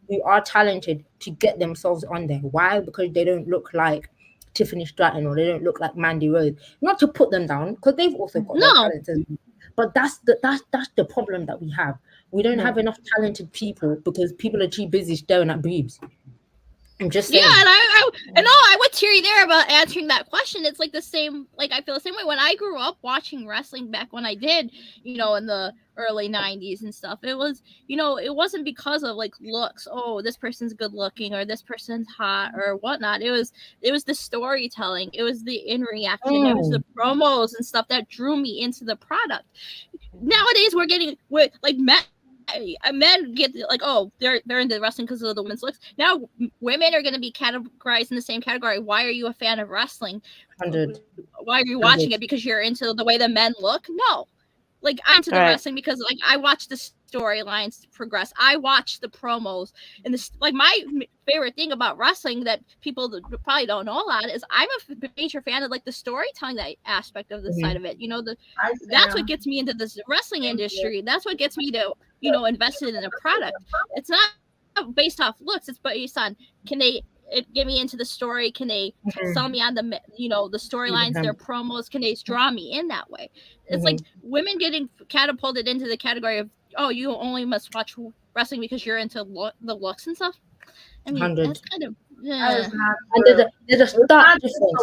who are talented to get themselves on there. Why? Because they don't look like Tiffany Stratton or they don't look like Mandy Rose. Not to put them down, because they've also got their No. talents as well. But that's the problem that we have. We don't have enough talented people because people are too busy staring at boobs. I'm just saying. Yeah, and I would cheer you there about answering that question. It's like the same, like I feel the same way when I grew up watching wrestling back when I did, in the early 90s and stuff. It was, it wasn't because of like looks. Oh, this person's good looking or this person's hot or whatnot. It was the storytelling. It was the in reaction. It was the promos and stuff that drew me into the product. Nowadays we're getting like men get like, oh, they're into wrestling because of the women's looks. Now women are going to be categorized in the same category. Why are you a fan of wrestling? 100. Why are you watching it? Because you're into the way the men look? No. Like, I'm into the wrestling because like I watch the storylines progress. I watch the promos, and this like my favorite thing about wrestling that people probably don't know a lot is I'm a major fan of like the storytelling that aspect of the side of it. That's what gets me into this wrestling industry. That's what gets me to invested in a product. It's not based off looks. It's based on can they get me into the story? Can they sell me on the the storylines, their promos? Can they draw me in that way? It's like women getting catapulted into the category of, oh, you only must watch wrestling because you're into the looks and stuff. I mean, 100. that's kind of and there's a stark difference,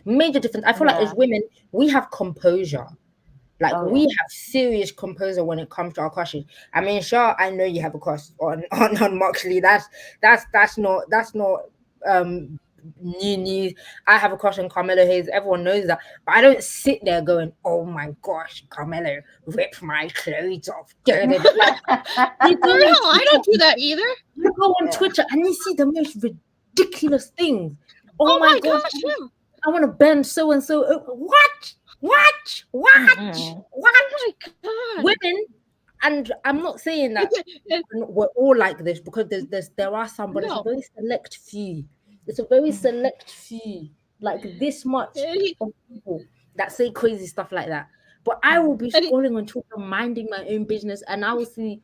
major difference. I feel like as women, we have composure. Like we have serious composure when it comes to our crushes. I mean, sure, I know you have a crush on Moxley. That's not new. I have a crush on Carmelo Hayes. Everyone knows that. But I don't sit there going, "Oh my gosh, Carmelo, rip my clothes off." Like, I don't do that either. You go on Twitter and you see the most ridiculous things. Oh my gosh, I want to bend so and so. What? Women, and I'm not saying that we're all like this, because there are some, but it's a very select few. It's a very select few, like this much of people that say crazy stuff like that. But I will be scrolling on Twitter, minding my own business, and I will see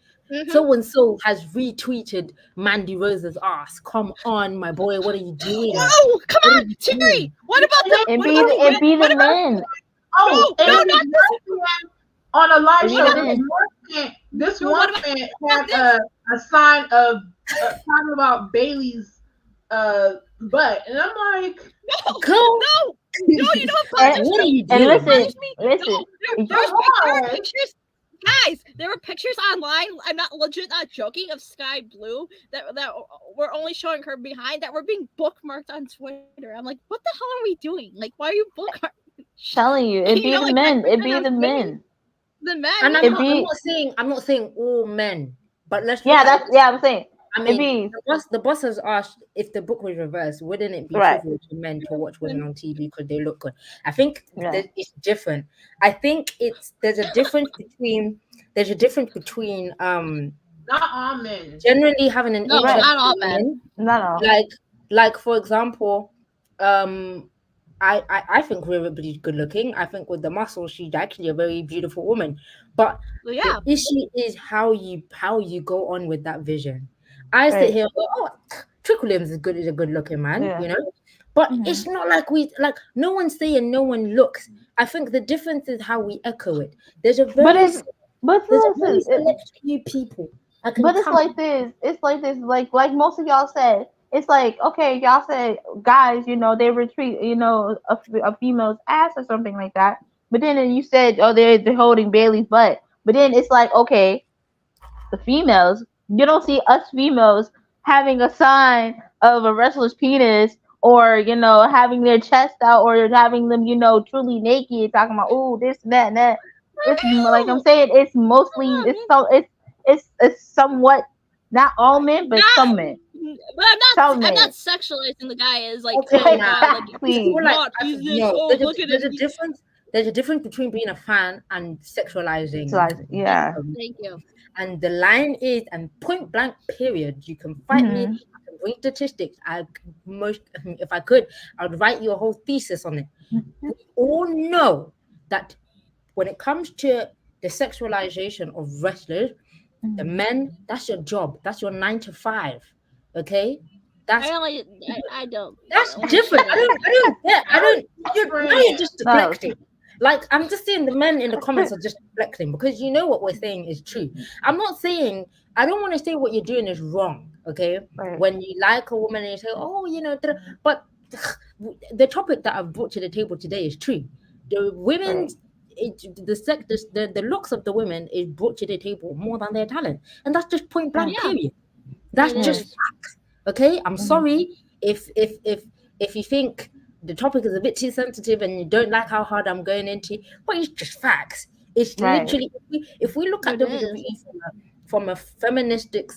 so and so has retweeted Mandy Rose's ass. Come on, my boy, what are you doing? Oh, come on, Terry. What about it be the men? Oh, no, not on a live show. This one fan had a sign of talking about Bailey's butt, and I'm like, no, you know what are you doing? And listen. There were pictures. Guys, there were pictures online. I'm not joking, of Sky Blue that were only showing her behind that were being bookmarked on Twitter. I'm like, what the hell are we doing? Like, why are you bookmarking? Telling you, it'd be the men. It'd be the men. The men. And I'm not saying all men, but let's. I'm saying. I mean, the boss has asked if the book was reversed, wouldn't it be trivial to men to watch women on TV because they look good? I think it's different. I think there's a difference between not all men generally having an interest. Not all men. Not all. Like for example, I think Rhea Ripley's good looking. I think with the muscles, she's actually a very beautiful woman. But the issue is how you go on with that vision. I sit here, Trick Williams is a good looking man, But it's not like no one's saying no one looks. I think the difference is how we echo it. There's a very select few people. But it's like this. It's like this. Like most of y'all said. It's like, okay, y'all said guys, they retreat, a female's ass or something like that. But then you said, oh, they're holding Bailey's butt. But then it's like, okay, the females, you don't see us females having a sign of a wrestler's penis or having their chest out, or having them truly naked, talking about this and that and that. It's like I'm saying, it's mostly it's somewhat not all men, but some men. But I'm not sexualizing the guy as like, Okay, oh now, god, like exactly. he's this, no, oh look at there's him. a difference. There's a difference between being a fan and sexualizing. Yeah. Thank you. And the line is, and point blank period, you can fight me, I can bring statistics. If I could, I would write you a whole thesis on it. We all know that when it comes to the sexualization of wrestlers, the men, that's your job. That's your 9 to 5. Okay? That's I don't. That's different. You're just deflecting. Like, I'm just saying the men in the comments are just deflecting because you know what we're saying is true. I'm not saying, I don't want to say what you're doing is wrong, okay? Right. When you like a woman and you say, but the topic that I've brought to the table today is true. The women, the looks of the women is brought to the table more than their talent. And that's just point blank period. That's just facts. Okay? I'm sorry if you think the topic is a bit too sensitive and you don't like how hard I'm going into, but it's just facts. It's literally, if we look at WWE from a feministic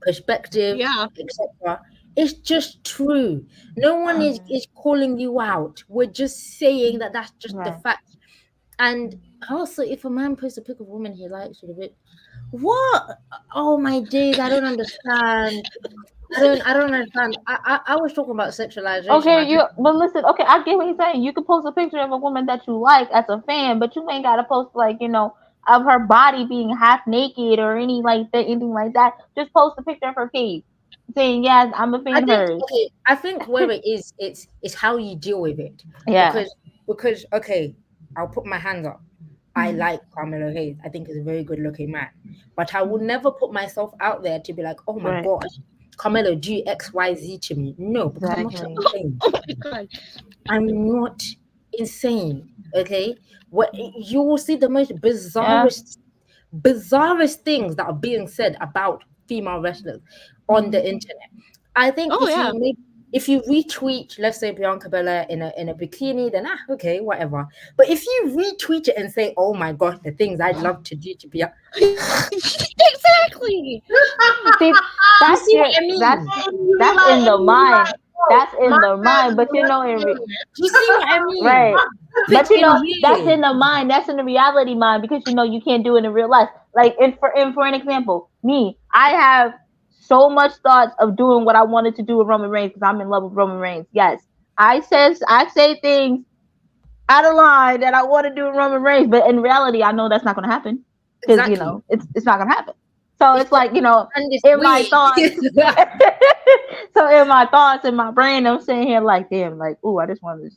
perspective, etc., it's just true. No one is calling you out. We're just saying that that's just the fact. And also, if a man posts a pic of a woman he likes with a bit, what? Oh my days, I don't understand. I don't understand. I was talking about sexualization. Okay, but listen, okay, I get what you're saying. You can post a picture of a woman that you like as a fan, but you ain't gotta post of her body being half naked or anything like that. Just post a picture of her face, saying, "Yes, I'm a fan of hers." Okay, I think where it is, it's how you deal with it. Yeah. Because okay, I'll put my hands up. I like Carmelo Hayes. I think he's a very good looking man, but I will never put myself out there to be like, oh my gosh, Carmelo, do XYZ to me. No, because I'm not insane. Oh my god. I'm not insane. Okay. What you will see the most bizarrest things that are being said about female wrestlers on the internet. I think if you retweet, let's say Bianca Belair in a bikini, then okay, whatever. But if you retweet it and say, "Oh my gosh, the things I'd love to do to be," exactly. See, that's what I mean. That's in the mind. That's in the mind. But you see what I mean, right? But that's in the mind. That's in the reality mind because you can't do it in real life. Like, for an example, me, I have so much thoughts of doing what I wanted to do with Roman Reigns because I'm in love with Roman Reigns. Yes, I say things out of line that I want to do with Roman Reigns, but in reality, I know that's not going to happen because it's not going to happen. So it's like in my thoughts. So in my thoughts, in my brain, I'm sitting here like, damn, like, ooh, I just want to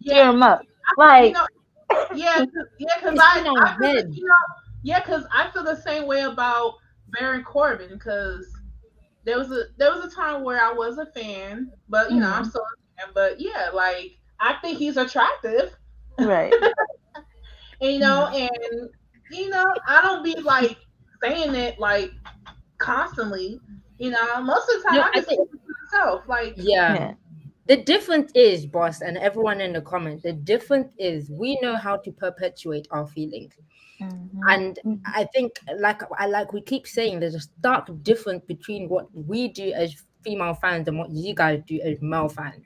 tear him up, like. Because I feel the same way about Baron Corbin because there was a time where I was a fan, but I'm still a fan. But like I think he's attractive, right? and I don't be like saying it like constantly. Most of the time I just think to myself, like The difference is, boss, and everyone in the comments, the difference is we know how to perpetuate our feelings. And I think, like we keep saying, there's a stark difference between what we do as female fans and what you guys do as male fans.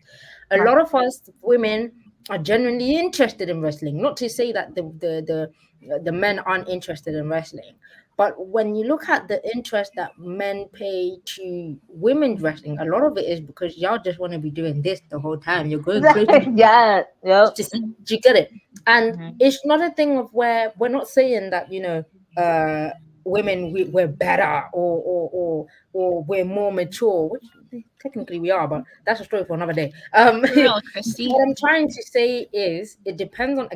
A lot of us women are genuinely interested in wrestling. Not to say that the men aren't interested in wrestling, but when you look at the interest that men pay to women's wrestling, a lot of it is because y'all just want to be doing this the whole time. You're going crazy. Yeah. Yep. You get it. And it's not a thing of where we're not saying that, women, we're better or we're more mature, which technically we are, but that's a story for another day. What I'm trying to say is it depends on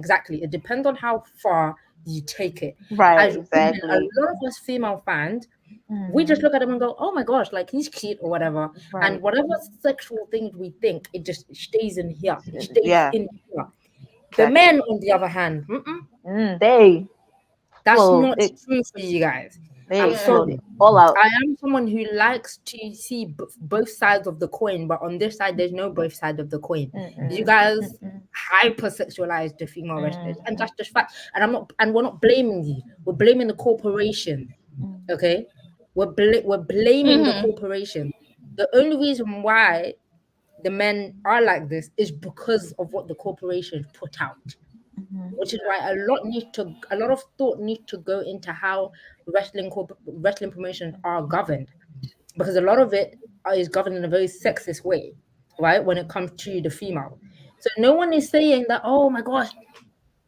how far you take it. Right, exactly. A lot of us female fans, we just look at them and go, oh my gosh, like he's cute or whatever. And whatever sexual things we think, it just stays in here. It stays in here. The men, on the other hand, that's not true for you guys. They I'm exploded sorry. all out. I am someone who likes to see both sides of the coin, but on this side, there's no both sides of the coin. You guys hypersexualize the female wrestlers, and that's just fact. And we're not blaming you. We're blaming the corporation. Okay, we're blaming the corporation. The only reason why the men are like this is because of what the corporations put out. Which is why a lot of thought needs to go into how wrestling promotions are governed, because a lot of it is governed in a very sexist way, right? When it comes to the female, so no one is saying that. Oh my gosh,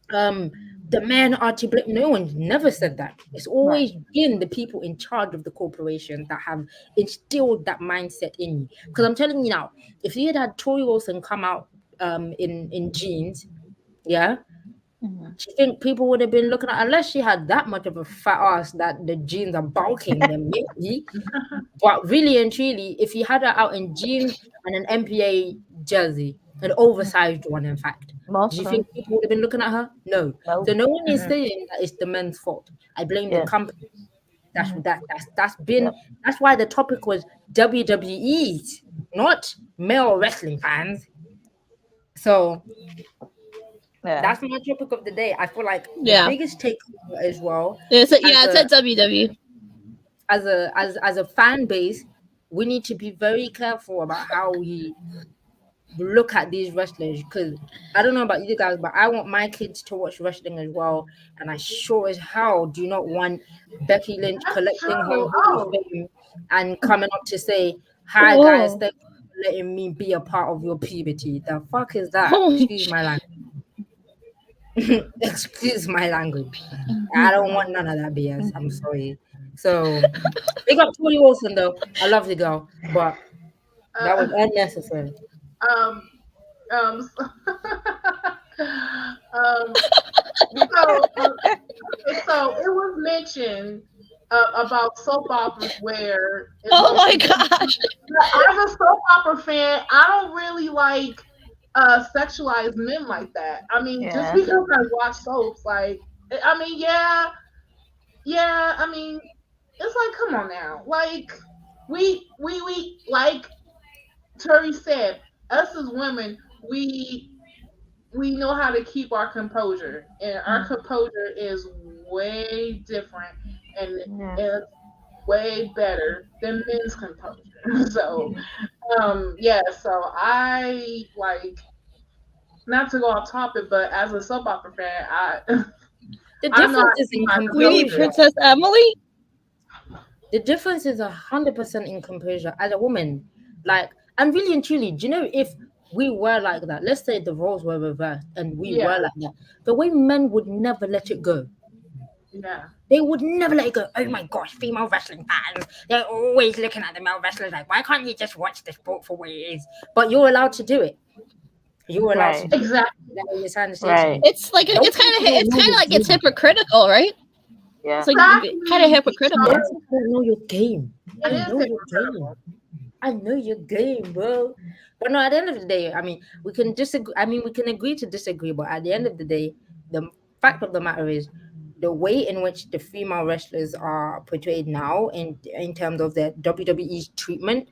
the men are to blame. No one's never said that. It's always been the people in charge of the corporation that have instilled that mindset in you. Because I'm telling you now, if you had Tori Wilson come out in jeans, yeah. Do you think people would have been looking at, unless she had that much of a fat ass that the jeans are bulking, then maybe. But really and truly, if you had her out in jeans and an MPA jersey, an oversized one, in fact, do you think people would have been looking at her? No. So no one is saying that it's the men's fault. I blame the company. That's that's why the topic was WWE's, not male wrestling fans. So that's my topic of the day. I feel like the biggest take as well. It's a WWE. As a fan base, we need to be very careful about how we look at these wrestlers, because I don't know about you guys, but I want my kids to watch wrestling as well, and I sure as hell do not want Becky Lynch collecting her Hall of Fame and coming up to say, "Hi guys, thank you for letting me be a part of your puberty." The fuck is that? Excuse my language. Excuse my language. I don't want none of that BS. I'm sorry. So big up Tori Wilson though. I love the girl, but that was unnecessary. So it was mentioned about soap operas where oh my gosh, as a soap opera fan, I don't really like sexualized men like that. I mean, just because I watch soaps, like, I mean, yeah, I mean, it's like, come on now, like, we like Terry said, us as women, we know how to keep our composure, and our composure is way different and it's way better than men's composure. So so I like, not to go off topic, but as a soap opera fan, the difference is in we need Princess Emily. The difference is 100% in composure as a woman. Like, and really and truly, do you know, if we were like that, let's say the roles were reversed and we were like that, the way men would never let it go. Yeah. They would never let it go. Oh my gosh, female wrestling fans, they're always looking at the male wrestlers like, why can't you just watch the sport for what it is? But you're allowed to do it. You're allowed to do exactly. It. It's like it's kind of like it's hypocritical, right? Yeah. It's like kind of hypocritical. I don't know your game. I know your game. I know your game, bro. But no, at the end of the day, I mean, we can disagree. I mean, we can agree to disagree, but at the end of the day, the fact of the matter is, the way in which the female wrestlers are portrayed now in terms of the WWE's treatment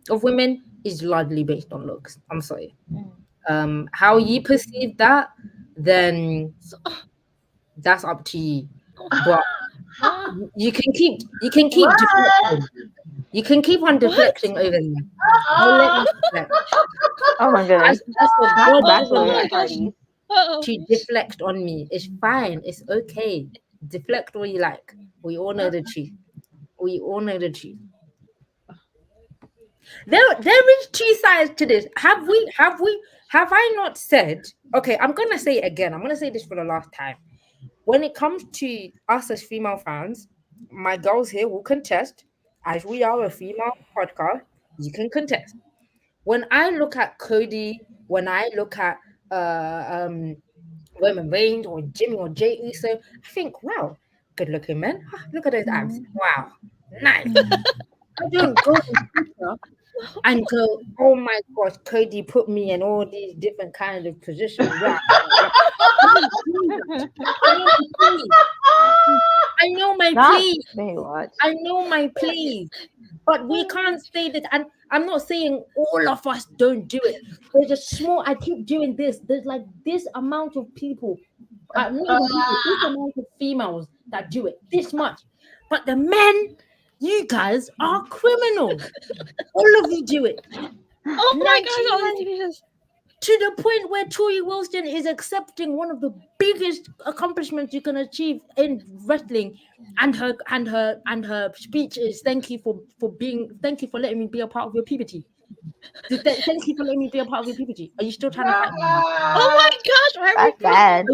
of women is largely based on looks. I'm sorry. How you perceive that, then that's up to you. But you can keep deflecting. You can keep on deflecting over there. I'll let you deflect. Oh my goodness. That's what God bachelorette parties. to deflect on me. It's fine. It's okay. Deflect what you like. We all know the truth. We all know the truth. There is two sides to this. Have I not said? Okay, I'm gonna say it again. I'm gonna say this for the last time. When it comes to us as female fans, my girls here will contest. As we are a female podcast, you can contest. When I look at Cody, when I look at Roman Reigns or Jimmy or Jey Uso, I think, wow, good looking men. Look at those abs. Wow, nice. I don't go on Twitter and go, oh my gosh, Cody put me in all these different kinds of positions. Right. I know my please. I know my please. But we can't say that. And I'm not saying all of us don't do it. There's a small, I keep doing this. There's like this amount of people, not even people, this amount of females that do it, this much. But the men, you guys are criminals. All of you do it. Oh my gosh, all these TVs. To the point where Tori Wilson is accepting one of the biggest accomplishments you can achieve in wrestling, and her speech is thank you for letting me be a part of your puberty. Thank you for letting me be a part of your puberty. Are you still trying to fight me? Oh my gosh, why are we bad.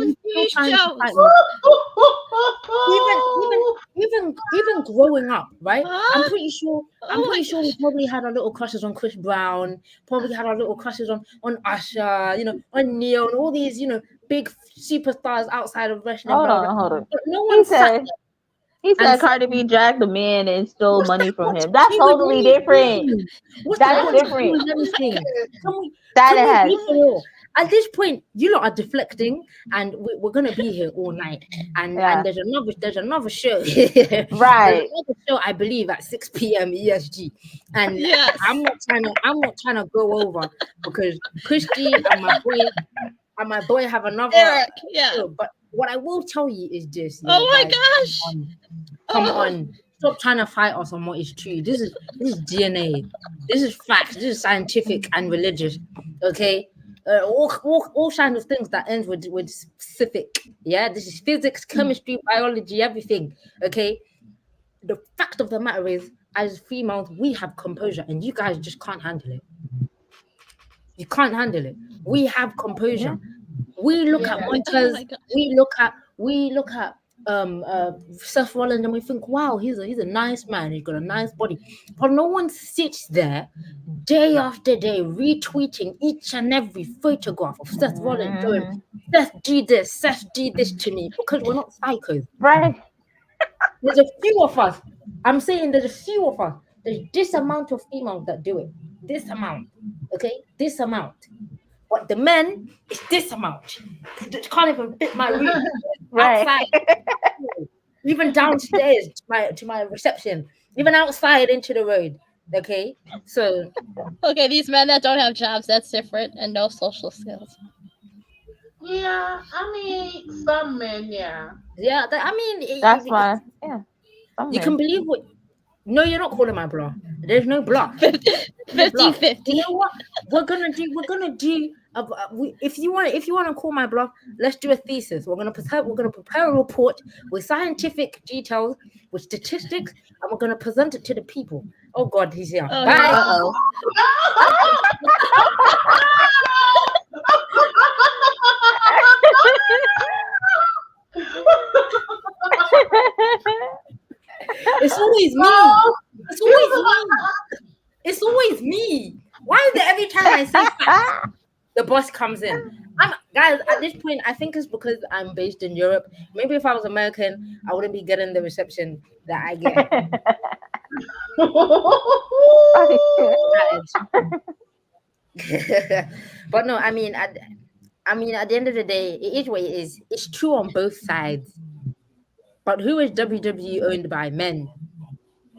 Even growing up, right? I'm pretty sure we probably had our little crushes on Chris Brown, probably had our little crushes on Usher, on Neil, and all these, big superstars outside of wrestling. Hold on. But no one said. He said Cardi B dragged the man and stole money from him. That's totally different. That's different. At this point, you lot are deflecting, and we're gonna be here all night. And there's another show. Right. There's another show, I believe, at 6 p.m. ESG. And I'm not trying to go over because Christy and my boy have another Eric, show. But what I will tell you is this. Oh my gosh. Come on. Stop trying to fight us on what is true. This is DNA. This is facts. This is scientific and religious. Okay? All kinds of things that ends with specific. Yeah? This is physics, chemistry, biology, everything. Okay? The fact of the matter is, as females, we have composure, and you guys just can't handle it. You can't handle it. We have composure. We look at monitors. We look at Seth Rollins, and we think, wow, he's a nice man. He's got a nice body. But no one sits there day after day retweeting each and every photograph of Seth Rollins going, Seth did this to me, because we're not psychos. Right. There's a few of us. I'm saying there's a few of us. There's this amount of females that do it. This amount. Okay? This amount. But the men, it's this amount. It can't even fit my room. Right. Outside. Even downstairs to my reception. Even outside into the road. Okay? So. Okay, these men that don't have jobs, that's different, and no social skills. Yeah, I mean, some men, yeah. Yeah, that's why. Yeah. You can believe what. No, you're not calling my bluff. There's no bluff. 50-50. You know what? We're gonna do. If you want to call my bluff, let's do a thesis. We're gonna prepare a report with scientific details, with statistics, and we're gonna present it to the people. Oh God, he's here. Oh, bye. It's always me. It's always me. Why is it every time I say facts, the boss comes in? Guys, at this point, I think it's because I'm based in Europe. Maybe if I was American, I wouldn't be getting the reception that I get. But no, I mean, at the end of the day, it is what it is. It's true on both sides. But who is WWE owned by? Men.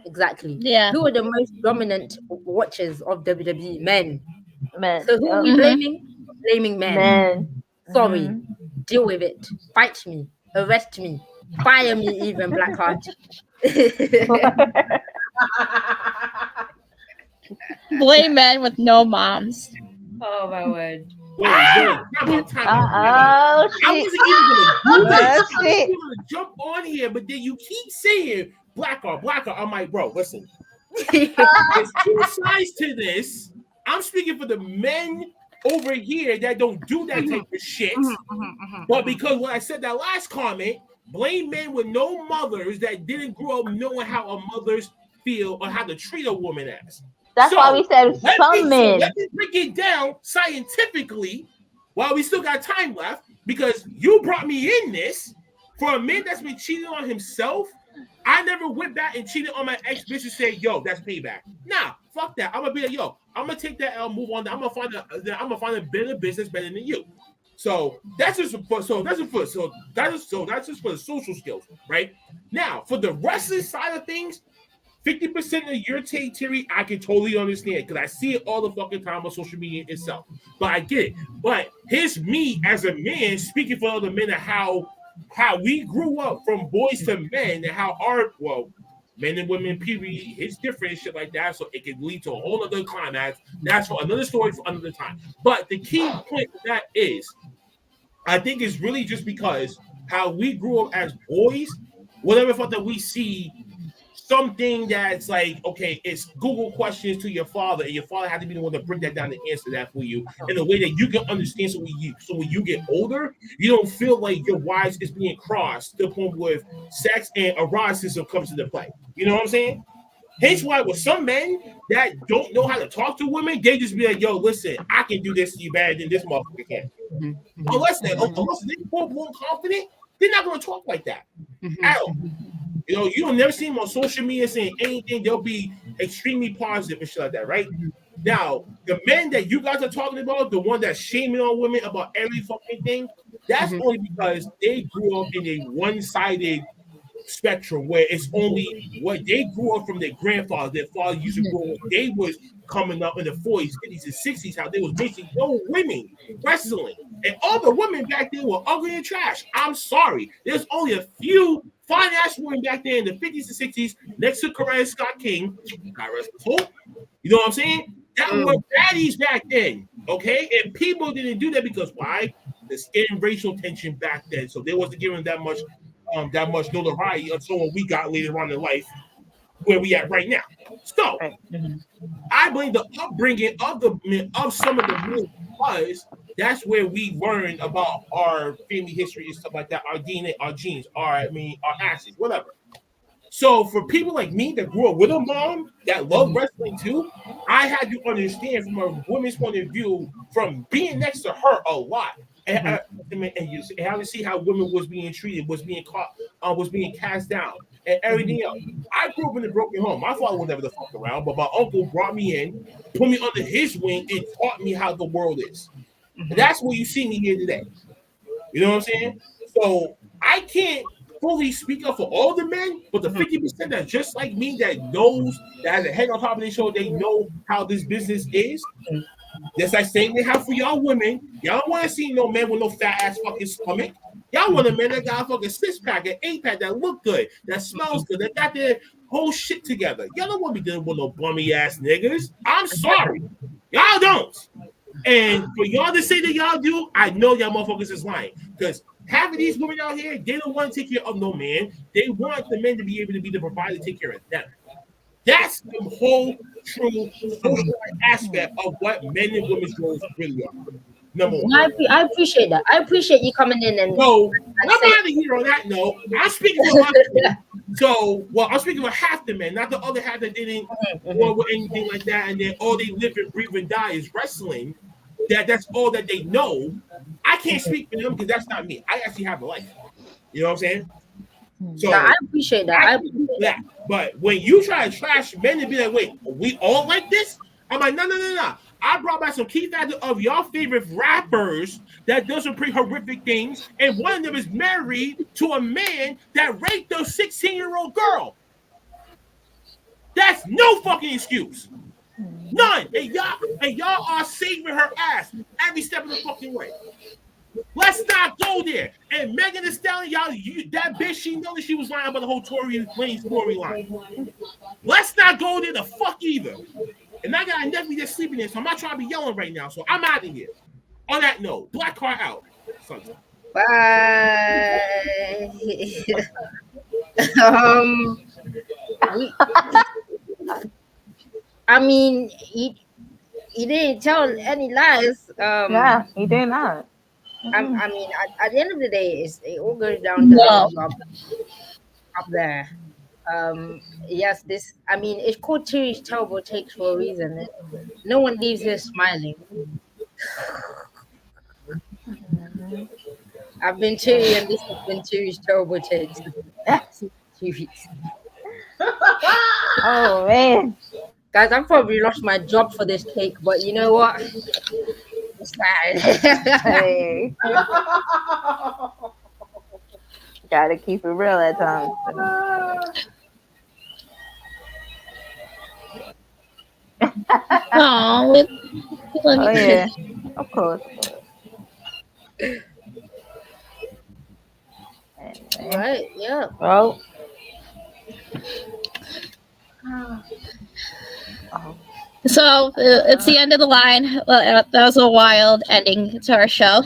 Exactly. Yeah. Who are the most dominant watchers of WWE? Men. Men. So who are we blaming? Blaming men. Sorry. Deal with it. Fight me. Arrest me. Fire me even, Blackheart. Blame men with no moms. Oh my word. I wasn't even gonna do this. I was gonna jump on here, but then you keep saying Blackhart. I'm like, bro, listen. There's two sides to this. I'm speaking for the men over here that don't do that type of shit. But because when I said that last comment, blame men with no mothers that didn't grow up knowing how a mothers feel or how to treat a woman as. That's why we said some men. Let me break it down scientifically while we still got time left, because you brought me in this for a man that's been cheating on himself. I never went back and cheated on my ex-bitch and said, yo, that's payback. Nah, Fuck that. I'm gonna be like, yo, I'm gonna take that L, move on. I'm gonna find a better business better than you. So that's just for the social skills, right? Now for the wrestling side of things, 50% of your take, Terry, I can totally understand because I see it all the fucking time on social media itself. But I get it. But here's me as a man speaking for other men of how we grew up from boys to men and how men and women period is different and shit like that. So it can lead to a whole other climax. That's for another story for another time. But the key point of that is, I think it's really just because how we grew up as boys, whatever fuck that we see something that's like, okay, it's Google questions to your father, and your father had to be the one to break that down and answer that for you in a way that you can understand. So when you get older, you don't feel like your wires is being crossed to the point where sex and eroticism comes into play. You know what I'm saying? Hence why with some men that don't know how to talk to women, they just be like, yo, listen, I can do this to you better than this motherfucker can. Unless they're full-blown confident, they're not going to talk like that at all. You know, you'll never see them on social media saying anything. They'll be extremely positive and shit like that, right? Now, the men that you guys are talking about, the one that's shaming on women about every fucking thing, that's only because they grew up in a one-sided spectrum where it's only what they grew up from their grandfather. Their father used to grow up. They was coming up in the 40s, 50s, and 60s, how they was basically no women wrestling. And all the women back then were ugly and trash. I'm sorry. There's only a few fine-ass women back there in the 50s and 60s next to Corinne Scott King. God rest his soul. You know what I'm saying? That were baddies back then, okay? And people didn't do that because why? There's racial tension back then, so they wasn't giving that much notoriety until what we got later on in life, where we at right now. So, I blame the upbringing of some of the men because that's where we learn about our family history and stuff like that, our DNA, our genes, our asses, whatever. So for people like me that grew up with a mom that loved wrestling too, I had to understand from a woman's point of view, from being next to her a lot. And you have to see how women was being treated, was being caught, was being cast down, and everything else. I grew up in a broken home. My father was never the fuck around, but my uncle brought me in, put me under his wing, and taught me how the world is. And that's where you see me here today. You know what I'm saying? So I can't fully speak up for all the men, but the 50% that's just like me that knows, that has a head on top of their shoulder, they know how this business is. Just like saying they have for y'all women. Y'all don't want to see no men with no fat ass fucking stomach. Y'all want a man that got a fucking 6-pack, an 8-pack that look good, that smells good, that got their whole shit together. Y'all don't want to be dealing with no bummy ass niggas. I'm sorry. Y'all don't. And for y'all to say that y'all do, I know y'all motherfuckers is lying. Because half of these women out here, they don't want to take care of no man. They want the men to be able to be the provider to take care of them. That's the whole true social aspect of what men and women's roles really are. Number one. I appreciate that. I appreciate you coming in and. So I'm out of here on that note. I'm speaking for my I'm speaking for half the men, not the other half that didn't or anything like that, and then all they live and breathe and die is wrestling. That's all that they know. I can't speak for them because that's not me. I actually have a life. You know what I'm saying? So I appreciate that. I appreciate that. But when you try to trash men and be like, wait, we all like this? I'm like, no. I brought back some key factors of your favorite rappers that does some pretty horrific things, and one of them is married to a man that raped a 16-year-old girl. That's no fucking excuse. None. And y'all are saving her ass every step of the fucking way. Let's not go there. And Megan Thee Stallion, that bitch, she know that she was lying about the whole Tory Lanez storyline. Let's not go there the fuck either. And I got a nephew that's sleeping there, so I'm not trying to be yelling right now. So I'm out of here. On that note, Blackhart out. Bye. I mean, he didn't tell any lies. Yeah, he did not. I mean, at the end of the day, it all goes down to up there. Yes, it's called Terry's Terrible Takes for a reason. No one leaves here smiling. I've been Terry, and this has been Terry's Terrible Takes. Oh man. Guys, I've probably lost my job for this take, but you know what? It's fine. Hey. Gotta keep it real at times. Oh, Oh yeah, of course. Right, yeah. Well, so it's the end of the line. Well, that was a wild ending to our show,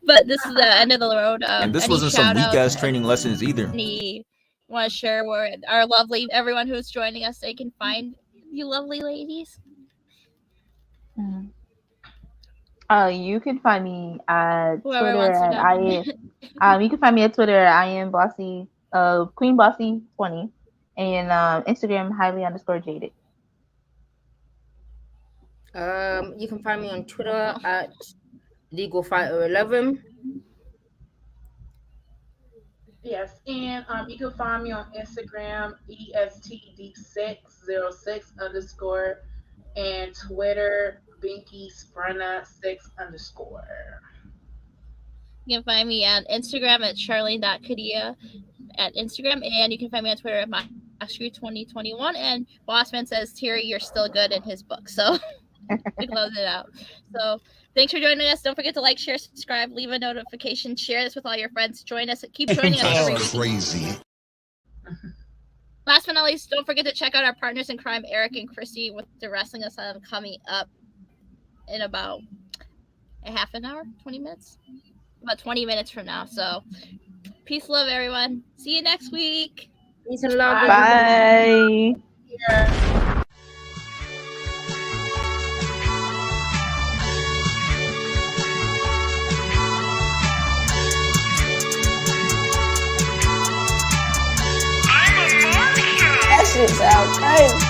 but this is the end of the road. And this Any wasn't some shout-outs? weak ass training lessons either. Any want to share where our lovely everyone who's joining us they can find you lovely ladies? You can find me at Whoever Twitter wants to at know. you can find me at Twitter at IamBossy, Queen Bossy 20, and Instagram highly_jaded. You can find me on Twitter at LegalFighter11. Yes, and you can find me on Instagram ESTD606_ and Twitter BinkySprina6_. You can find me on Instagram at Charlene.Kadia at Instagram, and you can find me on Twitter at Maskew2021. And Bossman says, Terry, you're still good in his book. So we close it out. So thanks for joining us. Don't forget to like, share, subscribe, leave a notification, share this with all your friends. Join us. Keep joining us every week. Crazy. Last but not least, don't forget to check out our partners in crime, Eric and Chrissy, with the Wrestling Asylum coming up in about a half an hour, 20 minutes. About 20 minutes from now. So peace, love, everyone. See you next week. Peace and love. Bye. That shit sound crazy.